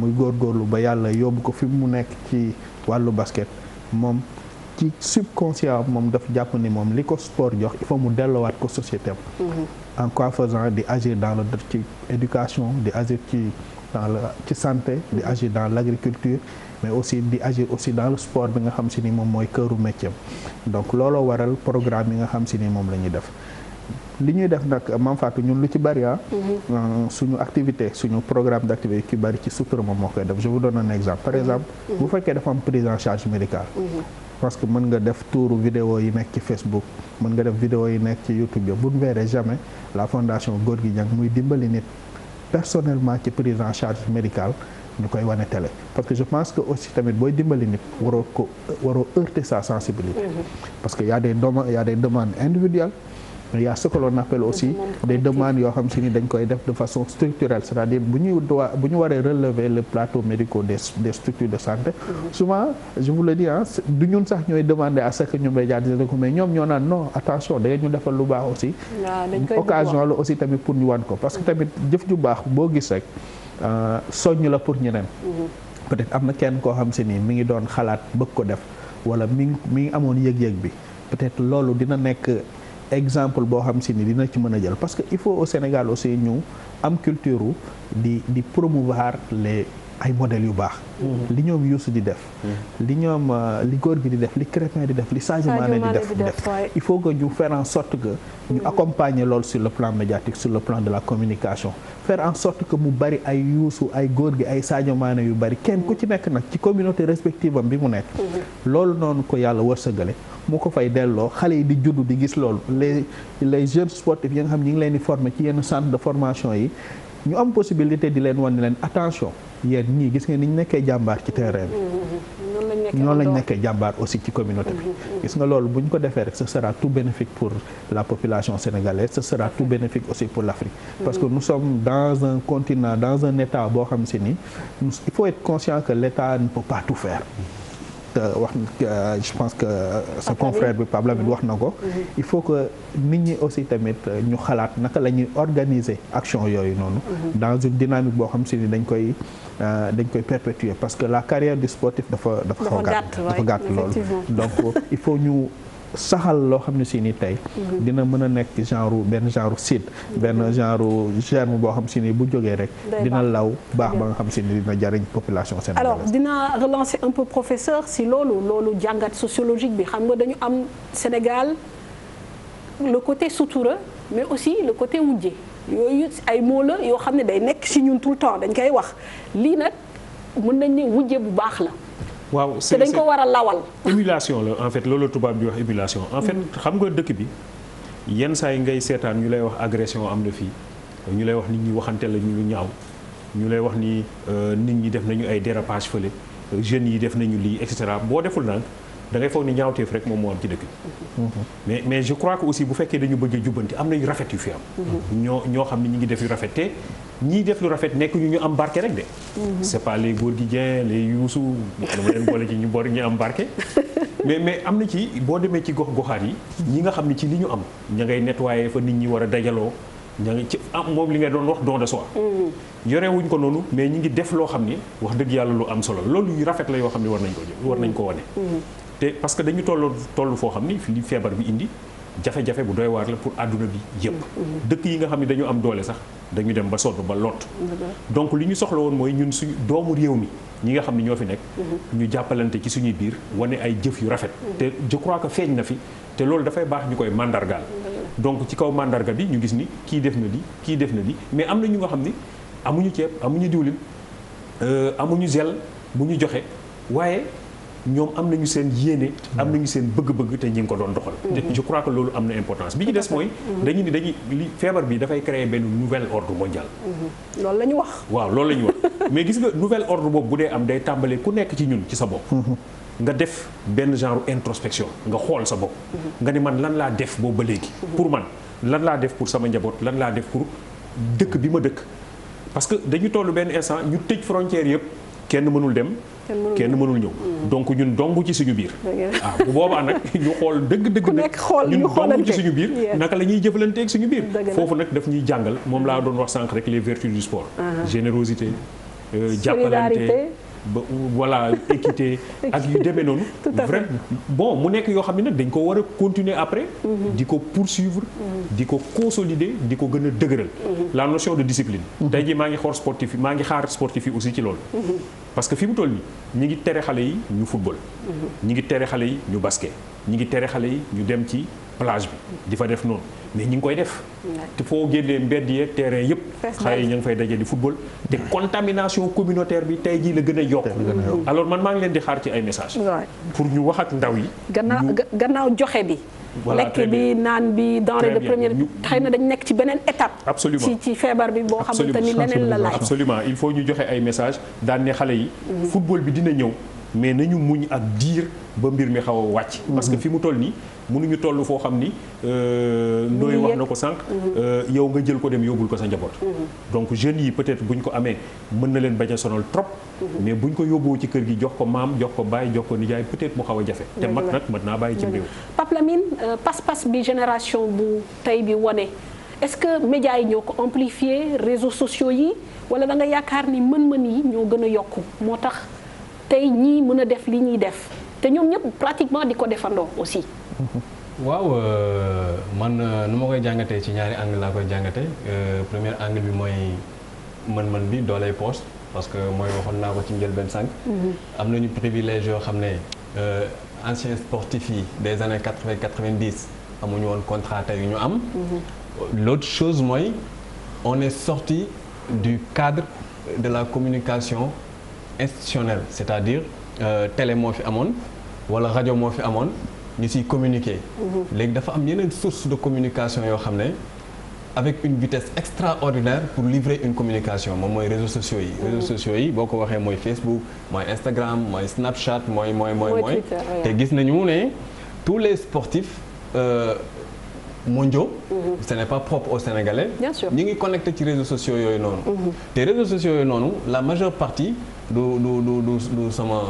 muy góorgóorlu ba yàlla yóbbu ko fi mu nekk ci wàllu basket moom ci subconscient moom dafa jàpp ni moom li ko sport jox il faut mu delloowaat ko société am en quoi faisant di agir dans le ci éducation di agir ci santé di agir dans l'agriculture mais aussi di agir aussi dans le sport bi nga xam si ni moom mooy këru métier donc looloo waral programme yi nga xam si ni moom la ñuy def li ñuy def nag Mame Fatou ñun lu ci bari suñu activité suñu programme d'activité ki bari ci sutura moom moo koy def je vous donne un exemple par exemple bu fekkee dafa am prise en charge médicale parce que mën nga def tuuru vidéo yi nekk ci Facebook mën nga def vidéo yi nekk ci YouTube vous ne verrez jamais la fondation Gorgui Niang muy dimbali nit personnellement ci prise en charge médicale ñu koy wane télé parce que je pense que aussi tamit booy dimbali nit waroo heurter sa sensibilité parce que y a des demandes individuelles il y a ce que l'on appelle aussi des demandes yoo xam si ni dañ koy def de façon structurelle c'est-à-dire bu ñu waree relever le plateau médical des structures de santé souvent je vous le dis du ñun sax ñooy demander à ce que ñu médiatiser ko mais ñoom ñoo naan non attention da ñu defal lu baax aussi occasion la aussi tamit pour ñu wan ko parce que tamit jëf ju baax boo gis rek soññ la pour ñeneen peut-être am na kenn koo xam si ni mi ngi doon xalaat bëgg ko def wala mi ngi amoon yëg-yëg bi peut-être loolu dina nekk exemple boo xam si ni dina ci mën a jël parce que il faut au Sénégal aussi ñu am culture di promouvoir ay modèles yu baax li ñoom Youssou di def li ñoom li Gorgui di def li Crépin di def li Sadio Mané di def il faut que ñu faire en sorte que ñu accompagner loolu sur le plan médiatique sur le plan de la communication faire en sorte que mu bari ay Youssou ay Gorgui ay Sadio Mané yu bari kenn ku ci nekk nag ci communauté respective am bi mu nekk loolu noonu ko yàlla wërsëgale moo ko fay delloo xale yi di juddu di gis loolu les jeunes sportifs yi nga xam ñi ngi leen di former ci yenn centre de formation yi ñu am possibilité di leen wan ne leen attention yéen ñii gis nga ni ñu nekkee jàmbaar ci terrain bi noonu lañ nekkee jàmbaar aussi ci communauté bi gis nga loolu bu ñu ko defee rek ce sera tout bénéfique pour la population sénégalaise ce sera tout bénéfique aussi pour l'Afrique parce que nous sommes dans un continent dans un état boo xam si ni il faut être conscient que l'état ne peut pas tout faire wax je pense que sa confrère bi Pape Lamine wax na ko il faut que nit ñi aussi tamit ñu xalaat naka la ñuy organiser action yooyu noonu dans une dynamique boo xam si ni dañ koy perpétuer parce que la carrière du sportif dafa gàtt loolu donc il faut ñu saxal loo xam ne si ni tey dina mën a nekk benn genre site benn genre germe boo xam si ni bu jógee rek dina law baax ba nga xam si ni dina jariñ population sénégalaise. Alors dina relancer un peu professeur si loolu jàngat sociologique bi xam nga dañu am Sénégal le côté sutura mais aussi le côté wujje yooyu ay mots la yoo xam ne day nekk si ñun tout le temps dañ koy wax lii nag mën nañ ne wujje bu baax la. waaw te dañ ko war a lawal. émulation la en fait loolu tubaab di wax émulation. en fait xam nga dëkk bi yenn saa yi ngay seetaan ñu lay wax agression am na fii ñu lay wax nit ñi waxante la ñu lu ñaaw ñu lay wax ni nit ñi def nañu ay dérapage fële jeunes yi def nañu lii et cetera boo deful nag da ngay foog ni ñaawteef rek moom moo am ci dëkk bi. mais je crois que aussi bu fekkee dañu bëggee jubbanti am na yu rafet yu fi am. ñoo xam ne ñi ngi def yu rafet te ñiy def lu rafet nekk ñu am barke rek de. c'est pas les Gorgui Dieng les Youssou dama leen boole ci ñu bor ñu am barke. mais am na ci boo demee ci gox-goxaat yi ñi nga xam ne ci li ñu am ña ngay nettoyer fa nit ñi war a dajaloo ña ngi ci moom li nga doon wax don de soi. yorewuñ ko noonu mais ñi ngi def loo xam ni wax dëgg yàlla lu am solo loolu yu rafet la yoo xam ne war nañ ko wane. te parce que dañu toll foo xam ni li feebar bi indi jafe-jafe bu doy waar la pour àdduna bi yëpp. dëkk yi nga xam ne dañu am doole sax dañu dem ba sonn ba lot. donc li ñu soxla woon mooy ñun suñu doomu réew mi ñi nga xam ne ñoo fi nekk. ñu jàppalante ci suñuy biir wane ay jëf yu rafet. te je crois que feeñ na fi te loolu dafay baax ñu koy mandargaal. donc ci kaw mandarga bi ñu gis ni kii def na lii kii def na lii mais am na ñu nga xam ni amuñu ceeb amuñu diwlin amuñu gel bu ñu joxe waaye. ñoom am nañu seen yéene am nañu seen bëgg-bëgg te ñi ngi ko doon doxal. je crois que loolu am na importance bi ñu des mooy. dañuy li feebar bi dafay créer benn nouvel ordre mondial. loolu la ñu wax. waaw loolu la ñu wax mais gis nga nouvel ordre boobu bu dee am day tàmbalee ku nekk ci ñun ci sa bopp. nga def benn genre introspection nga xool sa bopp. nga ni man lan laa def boobu ba léegi. pour man lan laa def pour sama njaboot lan laa def pour dëkk bi ma dëkk. parce que dañu toll benn instant ñu tëj frontière yëpp kenn mënul dem. kenn mënul ñëw donc ñun dong ci suñu biir bu boobaa nag ñu xool dëgg-dëgg nag ñun dong ci suñu biir naka la ñuy jëflanteeg suñu biir foofu nag daf ñuy jàngal moom laa doon wax sànq rek les vertus du sport générosité jàppalante ba voilà équité ak yu demee noonu vrai bon mu nekk yoo xam ne nag dañ ko war a continuer après di ko poursuivre di ko consolider di ko gën a dëgëral la notion de discipline tey jii maa ngi xaar sportif yi aussi ci loolu parce que fi mu toll nii ñi ngi tere xale yi ñu football ñi ngi tere xale yi ñu basket ñi ngi tere xale yi ñu dem ci plage bi di fa def noonu mais ñi ngi koy def te foo génnee mbedd yeeg terrain yëpp xale yi ñu ngi fay daje di football te contamination communautaire bi tey jii la gën a yokk alors man maa ngi leen di xaar ci ay message pour ñu wax ak ndaw yi gannaaw joxe bi lekk bi naan bi denrée de première xëy na dañ nekk ci beneen étape absolument ci feebar bi boo xamante ni leneen la laaj absolument il faut ñu joxe ay message daan ne xale yi football bi dina ñëw mais nañu muñ ak diir ba mbir mi xaw a wàcc parce que fi mu toll nii mënuñu toll foo xam ni ndooy wax na ko sànq yow nga jël ko dem yóbbul ko sa njaboot donc jeunes yi peut-être buñ ko amee mën na leen bañ a sonal trop mais buñ ko yóbboo ci kër gi jox ko maam jox ko baay jox ko nijaay peut-être mu xaw a jafe te mag nag mën naa bàyyi ci réew Pape Lamine pas-pas bi génération bu tey bi wane est-ce que médias yi ñoo ko amplifier réseaux sociaux yi wala da nga yaakaar ni mën-mën yi ñoo gën a yokku moo tax tey ñii mën a def li ñuy def te ñoom ñëpp pratiquement di ko defandoo aussi. waaw man nu ma koy jàngatee ci ñaari angle laa koy jàngatee premier angle bi mooy mën-mën bi dooley poche parce que mooy waxoon naa ko ci njëlbeen sànq. am nañu privilège yoo xam ne anciens sportifs yi des années 80-90 amuñu woon contrat tey yu ñu am. L'autre chose mooy on est sorti du cadre de la communication institutionnelle c'est-à-dire télé moo fi amoon wala rajo moo fi amoon ñu siy communiquer. léegi dafa am yeneen source de communication yoo xam ne avec une vitesse extraordinaire pour livrer une communication moom mooy réseaux sociaux yi. réseaux sociaux yi boo ko waxee mooy Facebook mooy Instagram mooy Snapchat mooy. te gis nañu ne tous les sportifs mondiaux. Ce n'est pas propre aux Sénégalais. Bien sûr ñi ngi connecté ci réseaux sociaux yooyu noonu. te réseaux sociaux yooyu noonu la majeure partie du sama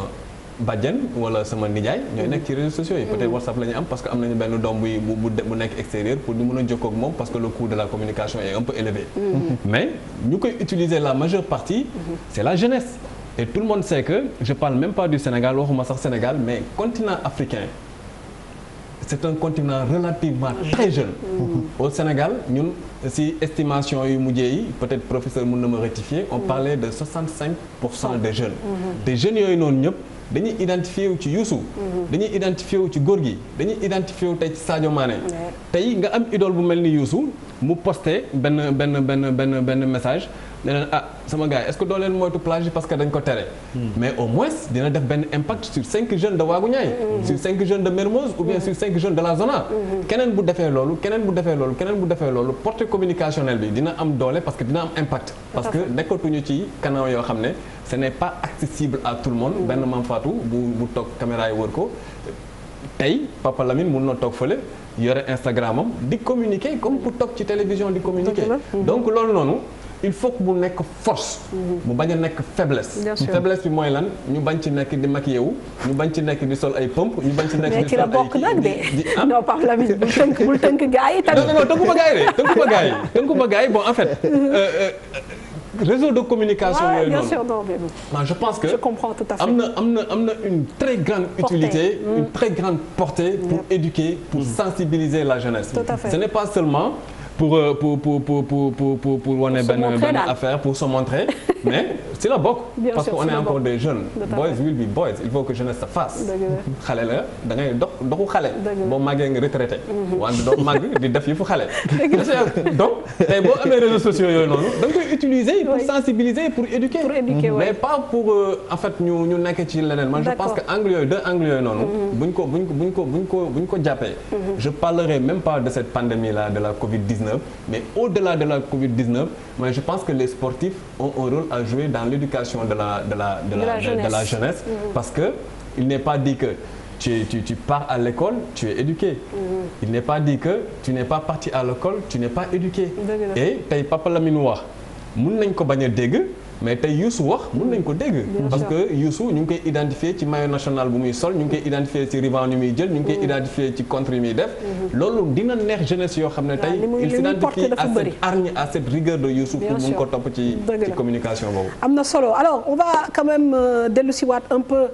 bàjjen wala sama nijaay ñooy nekk ci réseaux sociaux yi. peut-être WhatsApp la ñu am parce que am nañu benn doom bu nekk extérieur pour ñu mën a jokkoo ak moom parce que le coût de la communication est un peu élevé. mais ñu koy utiliser la majeure partie. c'est la jeunesse. et tout le monde sait que je parle même pas du Sénégal waxuma sax Sénégal mais continent africain. c'est un continent relativement très jeune. Au Sénégal ñun si estimation yu mujjee yi peut-être professeur mën na ma rectifier on parlait de 65% des jeunes. des jeunes yooyu noonu ñëpp dañuy identifié wu ci Youssou. dañuy identifié wu ci Gorgui dañuy identifié wu tey ci Sadio Mané. tey nga am idole bu mel ni Youssou mu posté benn message. ne leen sama gars est-ce que doo leen moytu plage parce que dañ ko tere. mais au moins dina def benn impact sur 5 jeunes de Waaguñaay. sur 5 jeunes de Mermoz ou bien sur 5 jeunes de la zona. keneen bu defee loolu portée communicationnelle bi dina am doole parce que dina am impact. parce que nekkatuñu ci canaux yoo xam ne ce n'est pas accessible à tout le monde. benn Mame Fatou bu toog caméra yi wër ko tey Papa Lamine mun na toog fële yore Instagram am di communiquer comme bu toog ci télévision di communiquer. donc loolu noonu. il faut que mu nekk force. mu bañ a nekk faiblesse. faiblesse bi mooy lan ñu bañ ci nekk di maquillé wu ñu bañ ci nekk di sol ay pompe ñu bañ ci nekk di sol ay. mais ci la bokk nag de. non Pape Lamine bul tënk gars yi tamit. non tënku ma gars yi bon en fait. réseau de communication yooyu noonu. je pense que. je comprends tout à fait. am na une très grande utilité. une très grande portée pour éduquer pour sensibiliser la jeunesse. Tout à fait. Ce n'est pas seulement. pour wane benn affaire pour se montrer mais si la bokk parce que on est encore des jeunes boys will be boys il faut que jeunesse se fasse xale la da ngay doxu xale boo màggee nga retraité wante doo màgg di def yi fu xale donc tey boo amee réseaux sociaux yooyu noonu da nga koy utiliser pour sensibiliser pour éduquer mais pas pour en fait ñu nekk ci leneen man je pense que angle yooyu deux angles yooyu noonu buñ ko jàppee je parlerai même pas de cette pandémie là de la Covid-19 mais au-delà de la Covid-19 moi je pense que les sportifs ont un rôle à jouer dans l'éducation de la jeunesse parce que il n'est pas dit que tu pars à l'école tu es éduqué il n'est pas dit que tu n'es pas parti à l'école tu n'es pas éduqué et tey Papa Lamine wax mën nañ ko bañ a dégg mais tey Youssou wax mën nañ ko dégg parce que Youssou ñu ngi koy identifier ci maillot national bu muy sol ñu ngi koy identifier ci ruban yu muy jël ñu ngi koy identifier ci contre yu muy def loolu dina neex jeunesse yoo xam ne tey il s'identifie à cette hargne à cette rigueur de Youssou pour mun ko topp ci communication boobu am na solo alors on va quand même dellu si waat un peu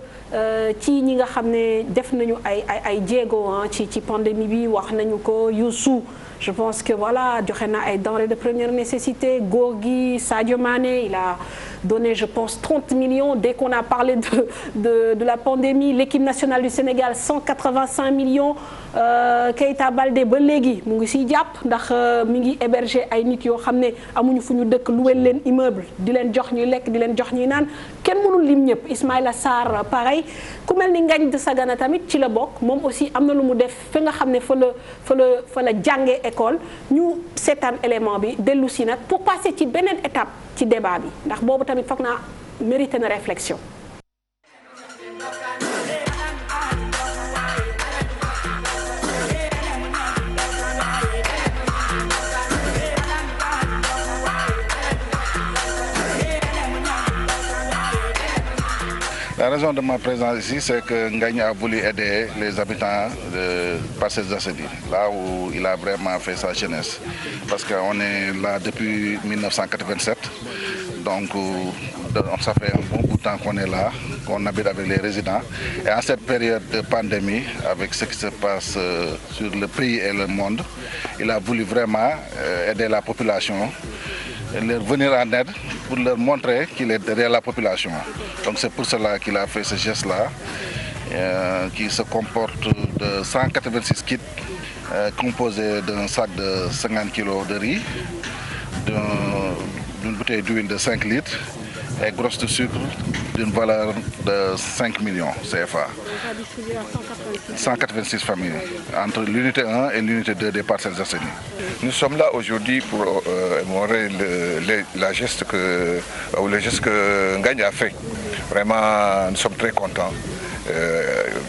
ci ñi nga xam ne def nañu ay jéego ci pandémie bi wax nañu ko Youssou je pense que voilà joxe na ay denrées de première nécessité Gorgui Sadio Mané il a donné je pense 30 millions dès qu'on a parlé de la pandémie l'équipe nationale du Sénégal 185 millions Keita Baldé ba léegi mu ngi siy jàpp ndax mi ngi héberger ay nit yoo xam ne amuñu fu ñu dëkk luwel leen immeuble di leen jox ñuy lekk di leen jox ñuy naan kenn mënul lim ñëpp Ismaïla Sarr pareil ku mel ni Ngagne Sagana tamit ci la bokk moom aussi am na lu mu def fi nga xam ne fa la jàngee école ñu seetaan élément bi dellu si nag pour passer ci beneen étape ci débat bi ndax boobu tamit foog naa mérité na réflexion. La raison de ma présence ici, c'est que Ngagne a voulu aider les habitants de Parcelles Assainies, là où il a vraiment fait sa jeunesse. Parce qu'on est là depuis 1987, donc ça fait un bon bout de temps qu'on est là, qu'on habite avec les résidents. Et en cette période de pandémie, avec ce qui se passe sur le pays et le monde, il a voulu vraiment aider la population, leur venir en aide pour leur montrer qu'il est derrière la population. Donc c'est pour cela qu'il a fait ce geste-là, qui se comporte de 186 kits composés d'un sac de 50 kg de riz, d'une bouteille d'huile de 5 litres et grosse de sucre d'une valeur de 5 millions CFA. 186 familles, entre l'unité 1 et l'unité 2 des Parcelles Assainies. Nous sommes là aujourd'hui pour honorer le geste que Ngagne a fait. Vraiment, nous sommes très contents.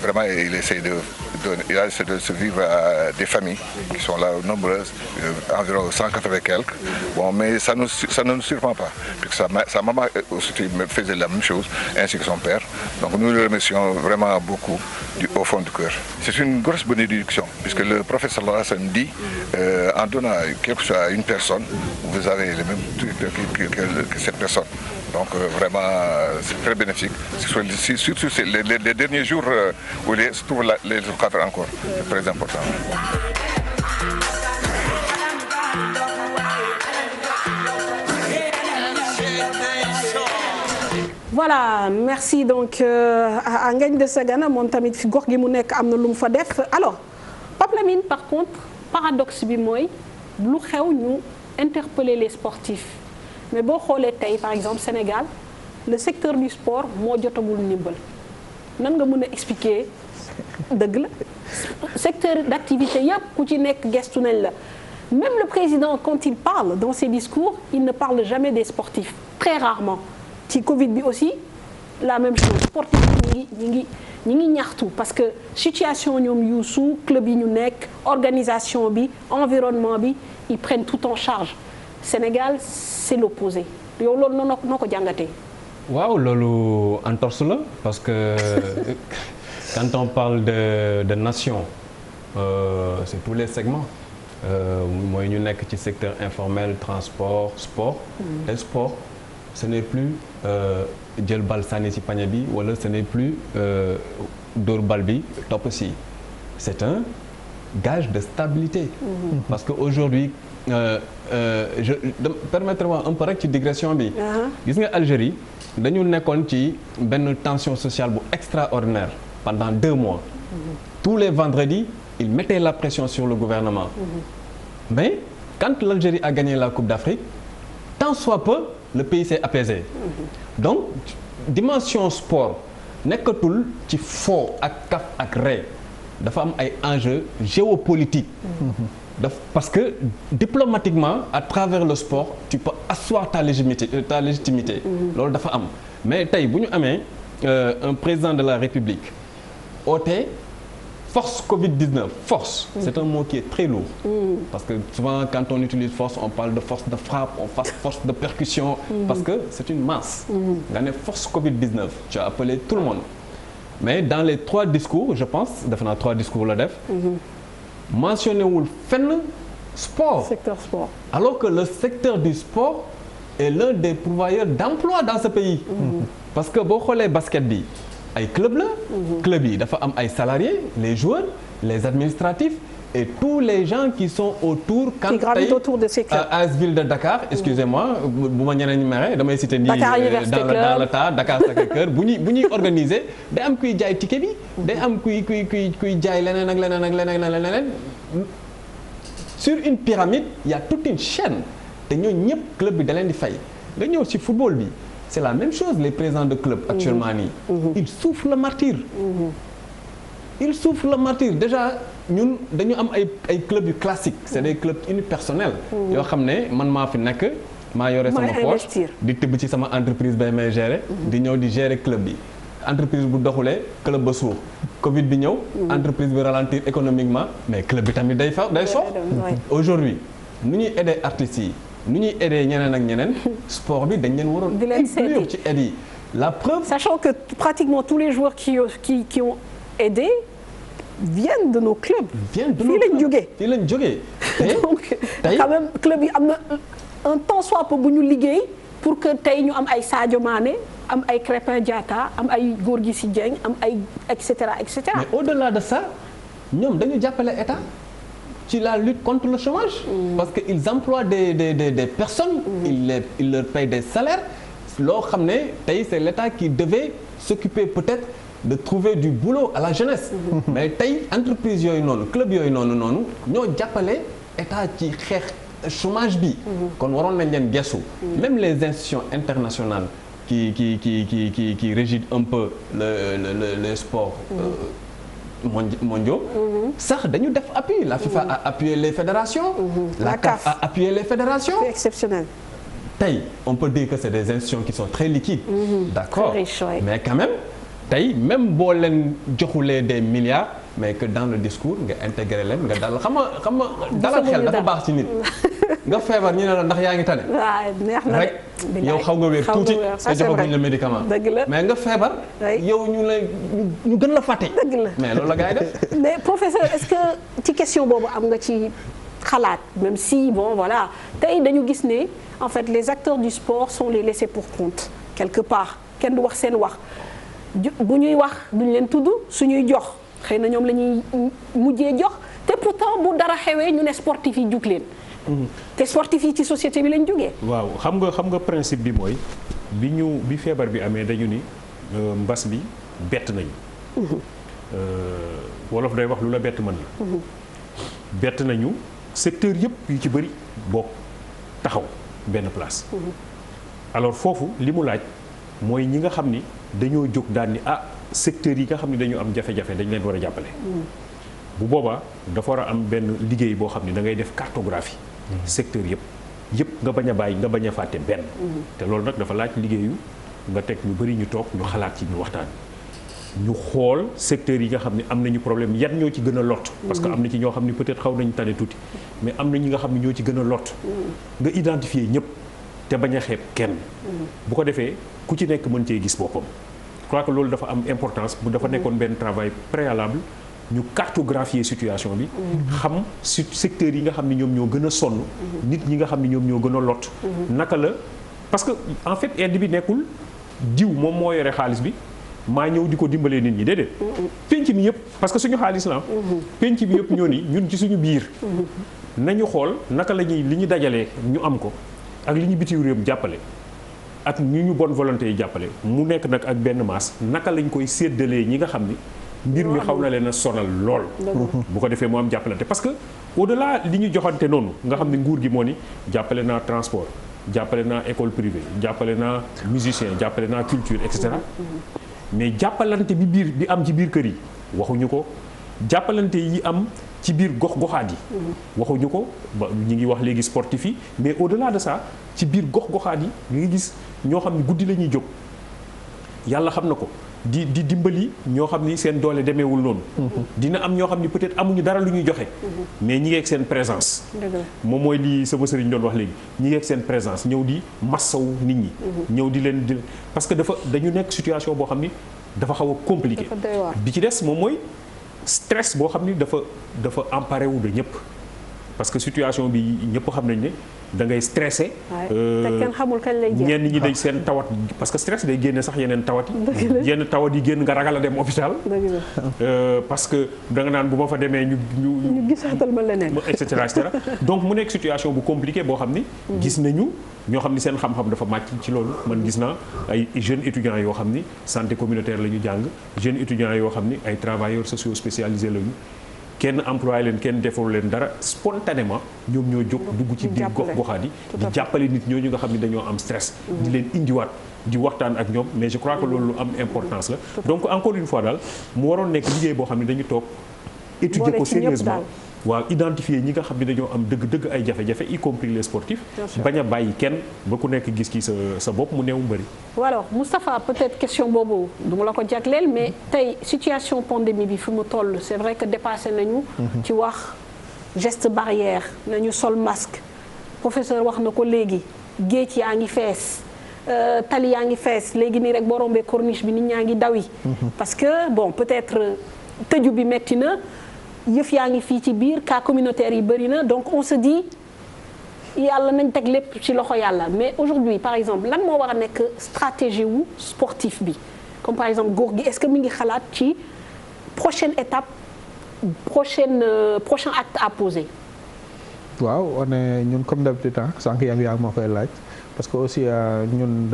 vraiment, il essaie de survivre à des familles qui sont là nombreuses, environ 180 quelques. Bon, mais ça ne nous surprend pas, puisque sa maman aussi faisait la même chose, ainsi que son père. Donc nous le remercions vraiment beaucoup au fond du cœur. C'est une grosse bénédiction, puisque le prophète sallallahu alayhi wa sallam dit, en donnant quelque chose à une personne, vous avez les mêmes trucs que cette personne. Donc vraiment, c'est très bénéfique. Surtout les derniers jours où il se trouve les cadres encore. C'est très important. Voilà, merci donc à Ngagne de Sagana moom tamit fi gox gi mu nekk am na lu mu fa def. Alors Pape Lamine, par contre, paradoxe bi mooy lu xew ñu interpeller les sportifs mais boo xoolee tey par exemple Sénégal le secteur du sport moo jotagul ndimbal nan nga mën a expliquer dëgg la secteur d'activité yëpp ku ci nekk gestu nañ la même le président quand il parle dans ses discours il ne parle jamais des sportifs très rarement. ci Covid bi aussi la même chose sportif ñi ngi ñaxtu parce que situation ñoom Youssou club yi ñu nekk organisation bi environnement bi ils prennent tout en charge Sénégal c'est l'opposé yow loolu noo ko jàngatee. waaw loolu entorse la parce que quand on parle de nation c'est tous les segments mooy ñu nekk ci secteur informel transport sport et sport. Ce n'est plus jël bal sànni ci pañe bi wala ce n'est plus dóor bal bi topp si c'est un gage de stabilité. Parce que aujourd'hui permettez-moi un peu rek ci digression bi. gis nga Algérie dañu nekkoon ci benn tension sociale bu extraordinaire pendant 2 mois. Tous les vendredis ils mettaient la pression sur le gouvernement. Mais quand l'Algérie a gagné la Coupe d'Afrique tant soit peu le pays s'est apaisé. Donc dimension sport nekkatul ci fo ak kaf ak ree dafa am ay enjeux géopolitiques. Parce que diplomatiquement à travers le sport tu peux asseoir ta légitimité. Loolu dafa am mais tey bu ñu amee un président de la République oote force Covid-19 force c'est un mot qui est très lourd parce que souvent quand on utilise force on parle de force de frappe on parle de force de percussion parce que c'est une masse nga ne force Covid-19 tu as appelé tout le monde mais dans les 3 discours je pense def naa 3 discours la def mentionné wul fenn sport secteur sport alors que le secteur du sport est l'un des pourvoyeurs d'emploi dans ce pays parce que boo xoolee basket bi ay club la club yi dafa am ay salariés les joueurs les administratifs et tous les gens qui sont autour quand gravitent autour de ces clubs AS Ville de Dakar excusez-moi bu ma ñeneen ñi mere damay citer nii dans le tas Dakar Sacré-Cœur bu ñuy organiser day am kuy jaay ticket bi day am kuy jaay leneen ak leneen ak leneen sur une pyramide il y a toute une chaîne te ñooñu ñëpp club bi da leen di fay nga ñëw ci football bi c'est la même chose les présidents de club actuellement nii ils souffrent le martyre ils souffrent le martyre déjà ñun dañu am ay clubs yu classiques c'est des clubs unipersonnels yoo xam ne man maa fi nekk maa yore sama poche di tibb ci sama entreprise bay may gérer di ñëw di gérer club bi entreprise bu doxulee club ba suux Covid bi ñëw entreprise bi ralentir économiquement mais club bi tamit day sox aujourd'hui nu ñuy aider artistes yi nu ñuy aider ñeneen ak ñeneen sport bi dañ leen waroon inclure ci aide yi la preuve sachant que pratiquement tous les joueurs qui ont aidé viennent de nos clubs fii lañ jógee donc quand même club yi am na un temps soit peu bu ñu liggéey pour que tey ñu am ay Sadio Mané am ay Crépin Diatta am ay Gorgui Sy Dieng am ay et cetera. mais au-delà de ça ñoom dañu jàppale état ci la lutte contre le chômage parce que ils emploient des personnes ils leur payent des salaires loo xam ne tey c'est l'état qui devait s'occuper peut-être de trouver du boulot à la jeunesse mais tey entreprise yooyu noonu club yooyu noonu ñoo jàppale état ci xeex chômage bi kon waroon nañ leen gestu même les institutions internationales qui régissent un peu le sport mondiaux sax dañu def appui la FIFA a appuyé les fédérations la CAF a appuyé les fédérations c'est exceptionnel tey on peut dire que c'est des institutions qui sont très liquides d'accord mais quand même tey même boo leen joxulee des milliards mais que dans le discours nga intégré leen nga dal xam nga dalal xel dafa baax ci nit. nga feebar ñu ne la ndax yaa ngi tane. waaw neex na rek yow xaw nga wér tuuti te joxaguñ la médicament. dëgg la mais nga feebar. yow ñu gën la fàtte. dëgg la mais loolu la gars yi def. mais professeur est-ce que ci question boobu am nga ci xalaat même si bon voilà tey dañu gis ne en fait les acteurs du sport sont les laissés pour compte quelque part kenn du wax seen wax bu ñuy wax duñ leen tudd suñuy jox xëy na ñoom la ñuy mujjee jox te pourtant bu dara xewee ñu ne sportif yi jug leen. te sportif yi ci société bi lañ jógee. waaw xam nga principe bi mooy bi feebar bi amee dañu ni mbas bi bett nañu. wolof day wax lu la bett mën la. bett nañu secteur yëpp yu ci bëri bokk taxaw benn place. alors foofu li mu laaj mooy ñi nga xam ni dañoo jóg daal ni secteur yi nga xam ni dañu am jafe-jafe dañ leen war a jàppale. bu boobaa dafa war a am benn liggéey boo xam ni da ngay def cartographie. secteur yëpp nga bañ a bàyyi nga bañ a fàtte benn. te loolu nag dafa laaj liggéeyu nga teg ñu bëri ñu toog ñu xalaat ci ñu waxtaan. ñu xool secteurs yi nga xam ne am nañu problème yan ñoo ci gën a lott. parce que am na ci ñoo xam ne peut-être xaw nañu tane tuuti mais am na ñi nga xam ne ñoo ci gën a lott. nga identifier ñëpp te bañ a xeeb kenn. bu ko defee ku ci nekk mën cee gis boppam. je crois que loolu dafa am importance bu dafa nekkoon benn travail préalable. ñu cartographier situation bi. xam secteurs yi nga xam ne ñoom ñoo gën a sonn. nit ñi nga xam ne ñoom ñoo gën a lot. naka la parce que en fait aide bi nekkul diw moom moo yore xaalis bi maa ñëw di ko dimbalee nit ñi déedéet. penc mi yëpp parce que suñu xaalis la penc mi yëpp ñoo ni ñun ci suñu biir. nañu xool naka la ñuy li ñu dajalee ñu am ko ak li ñu bitim réew jàppale. ak ñu bonne volonté yi jàppale mu nekk nag ak benn masse naka lañ koy séddalee ñi nga xam ni. mbir mi xaw na leen a sonal lool. bu ko defee moo am jàppalante parce que au delà li ñu joxante noonu nga xam ne nguur gi moo ni jàppale naa transport jàppale naa école privée jàppale naa musicien jàppale naa culture et cetera. mais jàppalante bi am ci biir kër yi waxuñu ko jàppalante yi am ci biir gox-goxaat yi. waxuñu ko ba ñu ngi wax léegi sportif yi mais au delà de ça ci biir gox-goxaat yi ñu ngi gis ñoo xam ne guddi la ñuy jóg yàlla xam na ko. di dimbali ñoo xam ni seen doole demeewul noonu. dina am ñoo xam ni peut-être amuñu dara lu ñuy joxe. mais ñi ngi ak seen présence. moom mooy li sama sëriñ doon wax léegi ñi ngi ak seen présence ñëw di massawu nit ñi. ñëw di leen parce que dañu nekk situation boo xam ni dafa xaw a compliqué. bi ci des moom mooy stress boo xam ni dafa emparé wu de ñëpp. parce que situation bi ñëpp xam nañ ne da ngay stressé. te kenn xamul kañ lay jeex ñenn ñi day seen tawat parce que stress day génne sax yeneen tawat yi. yenn tawat yi génn nga ragal a dem hôpital. parce que da nga naan bu ma fa demee ñu gisaatal ma leneen. et cetera et cetera donc mu nekk situation bu compliquée boo xam ni. gis nañu ñoo xam ni seen xam-xam dafa màcc ci loolu man gis naa ay jeunes étudiants yoo xam ni santé communautaire la ñu jàng jeunes étudiants yoo xam ni ay travailleurs sociaux spécialisés lañu. kenn employé leen kenn deful leen dara spontanément ñoom ñoo jóg dugg ci biir gox-goxaat yi di jàppale nit ñooñu nga xam ne dañoo am stress. di leen indiwaat di waxtaan ak ñoom mais je crois que loolu lu am importance la. donc encore une fois daal mu waroon nekk liggéey boo xam ne dañu toog étudier ko sérieusement waaw identifier ñi nga xam ne dañoo am dëgg-dëgg ay jafe-jafe y compris les sportifs. bañ a bàyyi kenn ba ku nekk gis ki sa bopp mu néew mbëri. alors Moustapha peut-être question boobu du ma la ko jagleel mais tey situation pandémie bi fi mu toll c'est vrai que dépassé nañu. ci wax geste barrière nañu sol masque. professeur wax na ko léegi géej yaa ngi fees tali yaa ngi fees léegi nii rek boo rombee corniche bi nit ñaa ngi dawi. parce que bon peut-être tëju bi metti na. yëf yaa ngi fii ci biir cas communautaire yi bëri na donc on se dit yàlla nañ teg lépp ci loxo yàlla mais aujourd'hui par exemple lan moo war a nekk stratégie wu sportif bi comme par exemple góor gi est-ce que mi ngi xalaat ci prochaine étape prochain acte à poser. waaw on est ñun comme d'habitude sànq yaa ngi moo koy laaj parce que aussi ñun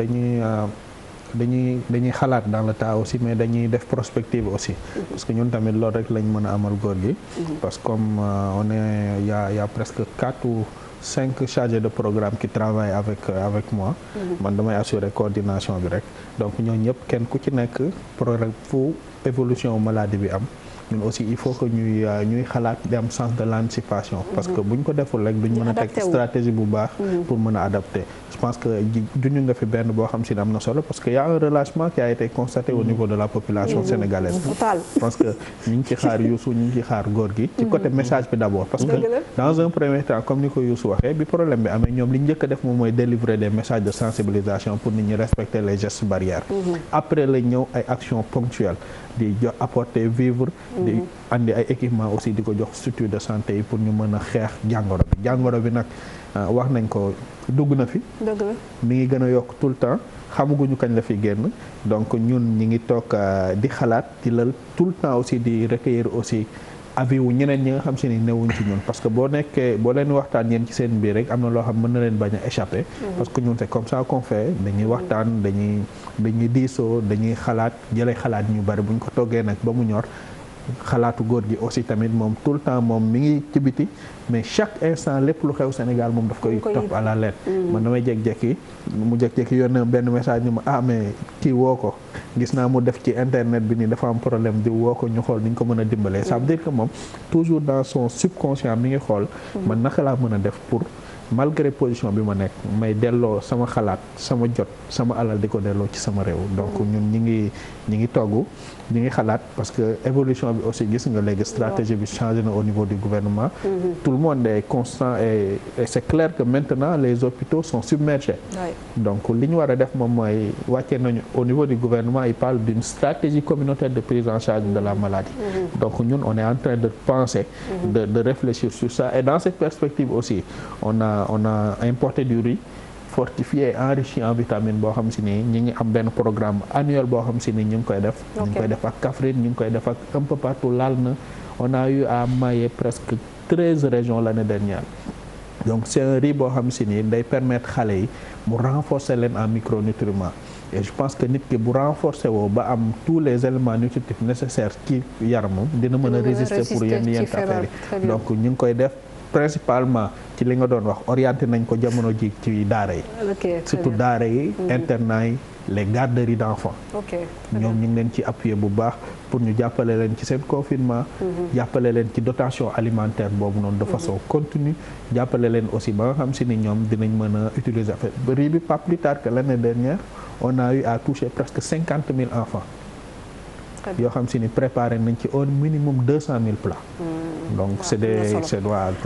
dañuy xalaat dans le tas aussi mais dañuy def prospective aussi parce que ñun tamit loolu rek lañ mën a amal góor gi parce que comme on est y a presque 4 ou 5 chargés de programme qui travaillent avec moi man damay assurer coordination bi rek donc ñooñu ñëpp kenn ku ci nekk programme fu évolution maladie bi am ñun aussi il faut que ñuy xalaat di am sens de l'anticipation parce que buñ ko deful rek duñ mën a teg stratégie bu baax pour mën a adapter. Je pense que juñu nga fi benn boo xam si ne am na solo parce que y a un relâchement qui a été constaté au niveau de la population sénégalaise. Je pense que ñu ngi ci xaar Youssou ñu ngi ci xaar góor gi ci côté message bi d'abord parce que dans un premier temps comme ni ko Youssou waxee bi problème bi amee ñoom li njëkk a def moom mooy délivrer des messages de sensibilisation pour nit ñi respecter les gestes barrières. Après la ñëw ay actions ponctuelles di jox apporter vivre di andi ay équipements aussi di ko jox structure de santé yi pour ñu mën a xeex jàngoro bi nag wax nañ ko dugg na fi mi ngi gën a yokk tout le temps xamaguñu kañ la fi génn donc ñun ñi ngi toog di xalaat di lal tout le temps aussi di recueillir aussi avis wu ñeneen ñi nga xam si ni newuñ ci ñun parce que boo leen waxtaan yéen ci seen biir rek am na loo xam mën na leen bañ a échapper parce que ñun c'est comme ça qu'on fait dañuy waxtaan dañuy diisoo dañuy xalaat jëlee xalaat ñu bari buñ ko toggee nag ba mu ñor xalaatu góor gi aussi tamit moom tout le temps moom mi ngi ci biti mais chaque instant lépp lu xew Sénégal moom daf koy topp à la lettre man damay jékki-jékki yónnee benn message ñu ma mais kii woo ko gis naa mu def ci internet bi nii dafa am problème di woo ko ñu xool ni ñu ko mën a dimbalee ça veut dire que moom toujours dans son subconscient mi ngi xool man naka laa mën a def pour malgré position bi ma nekk may delloo sama xalaat sama jot sama alal di ko delloo ci sama réew donc ñun ñi ngi togg ñi ngi xalaat parce que évolution bi aussi gis nga léegi stratégie bi changé na au niveau du gouvernement tout le monde est constant et c'est clair que maintenant les hôpitaux sont submergés donc li ñu war a def moom mooy wàccee nañu au niveau du gouvernement il parle d'une stratégie communautaire de prise en charge de la maladie donc ñun on est en train de penser de réfléchir sur ça et dans cette perspective aussi on a importé du riz fortifié enrichi en vitamines boo xam si ni ñi ngi am benn programme annuel boo xam si ni ñu ngi koy def ñu ngi koy def ak Kaffrine ñu ngi koy def ak un peu partout laal na on a eu à mailler presque 13 régions l'année dernière donc c'est un riz boo xam si ni day permettre xale yi mu renforcer leen en micronutriments et je pense que nit ki bu renforcer woo ba am tous les éléments nutritifs nécessaires ci yaramam dina mën a résister pour yenn affaires yi donc ñu ngi koy def principalement ci li nga doon wax orienté nañ ko jamono ji ci daara yi surtout daara yi internat yi les garderies d'enfants ñoom ñu ngi leen ci appuyer bu baax pour ñu jàppale leen ci seen confinement jàppale leen ci dotation alimentaire boobu noonu de façon continue jàppale leen aussi ba nga xam si ni ñoom dinañ mën a utiliser affaire riz bi pas plus tard que l'année dernière on a eu à toucher presque 50 000 enfants yoo xam si ni préparé nañ ci au minimum 200 000 plats donc c'est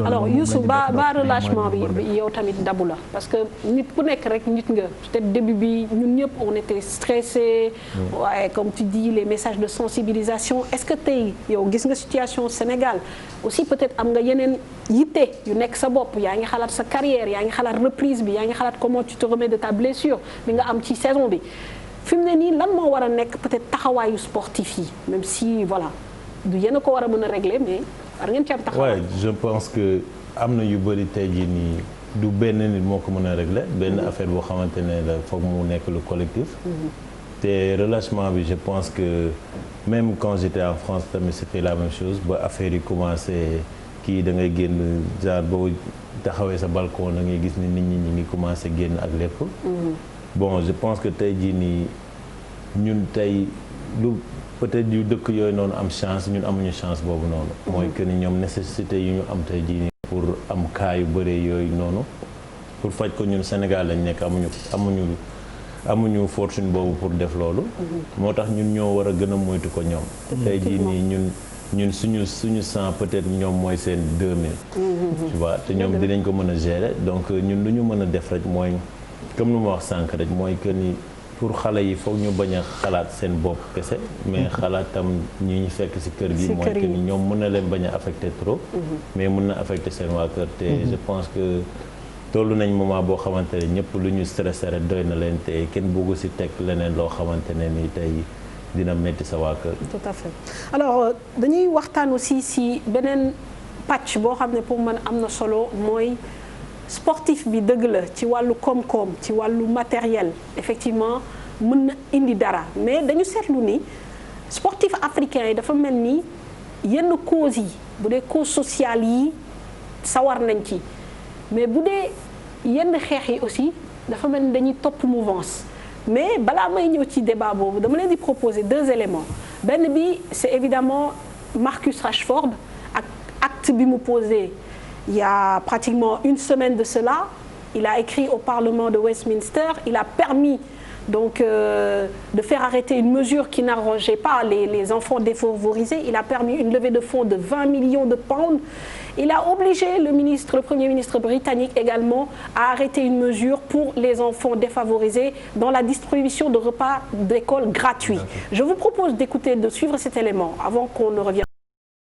alors Youssou ba relâchement bi yow tamit dabu la parce que nit ku nekk rek nit nga peut-être début bi ñun ñëpp on était stressés waaye comme tu dis les messages de sensibilisation est-ce que tey yow gis nga situation Sénégal aussi peut-être am nga yeneen yitte yu nekk sa bopp yaa ngi xalaat sa carrière yaa ngi xalaat reprise bi yaa ngi xalaat comment tu te remets de ta blessure bi nga am ci saison bi fi mu ne nii lan moo war a nekk peut-être taxawaayu sportif yi même si voilà du yéen a ko war a mën a régler mais war ngeen ci am taxawaay. Ouais, je pense que am na yu bëri tey jii nii du benn nit moo ko mën a régler benn affaire boo xamante ne la foog mu nekk le collectif. te relâchement bi je pense que même quand j'étais en France tamit c'était la même chose ba affaire yi commencé kii da ngay génn genre boo taxawee sa balcon da ngay gis ni nit ñi ñu ngi commencé génn ak lépp. Bon je pense que tey jii nii ñun tey lu peut-être yu dëkk yooyu noonu am chance ñun amuñu chance boobu noonu. mooy que ni ñoom nécessité yu ñu am tey jii nii pour am cas yu bëree yooyu noonu pour faj ko ñun Sénégal lañ nekk amuñu fortune boobu pour def loolu. moo tax ñun ñoo war a gën a moytu ko ñoom. tey jii nii ñun suñu sang peut-être ñoom mooy seen 2000. tu vois te ñoom dinañ ko mën a gérer donc ñun lu ñu mën a def rek mooy. comme lu ma wax sànq rek mooy que ni pour xale yi foog ñu bañ a xalaat seen bopp kese mais xalaat tam ñi ñu fekk ci kër gi mooy que ni ñoom mën na leen bañ a affecté trop mais mën na affecté seen waa kër te je pense que tollu nañ moment boo xamante ne ñëpp lu ñu stressé rek doy na leen te kenn bëggu ci teg leneen loo xamante ne ni tey dina metti sa waa kër. Tout à fait alors dañuy waxtaan aussi ci beneen pàcc boo xam ne pour man am na solo mooy sportif bi dëgg la ci wàllu koom-koom ci wàllu matériel effectivement mën na indi dara mais dañu seetlu ni sportif africain yi dafa mel ni yenn causes yi bu dee cause sociale yi sawar nañ ci mais bu dee yenn xeex yi aussi dafa mel ni dañuy topp mouvance mais balaa may ñëw ci débat boobu dama leen di proposer 2 éléments benn bi c'est évidemment Marcus Rashford, acte bi mu posé il y a pratiquement une semaine de cela. Il a écrit au Parlement de Westminster, il a permis donc de faire arrêter une mesure qui n'arrangeait pas les enfants défavorisés. Il a permis une levée de fonds de 20 millions de pounds. Il a obligé le Premier ministre britannique également à arrêter une mesure pour les enfants défavorisés dans la distribution de repas d'école gratuits. Je vous propose d'écouter, de suivre cet élément avant qu'on ne revienne.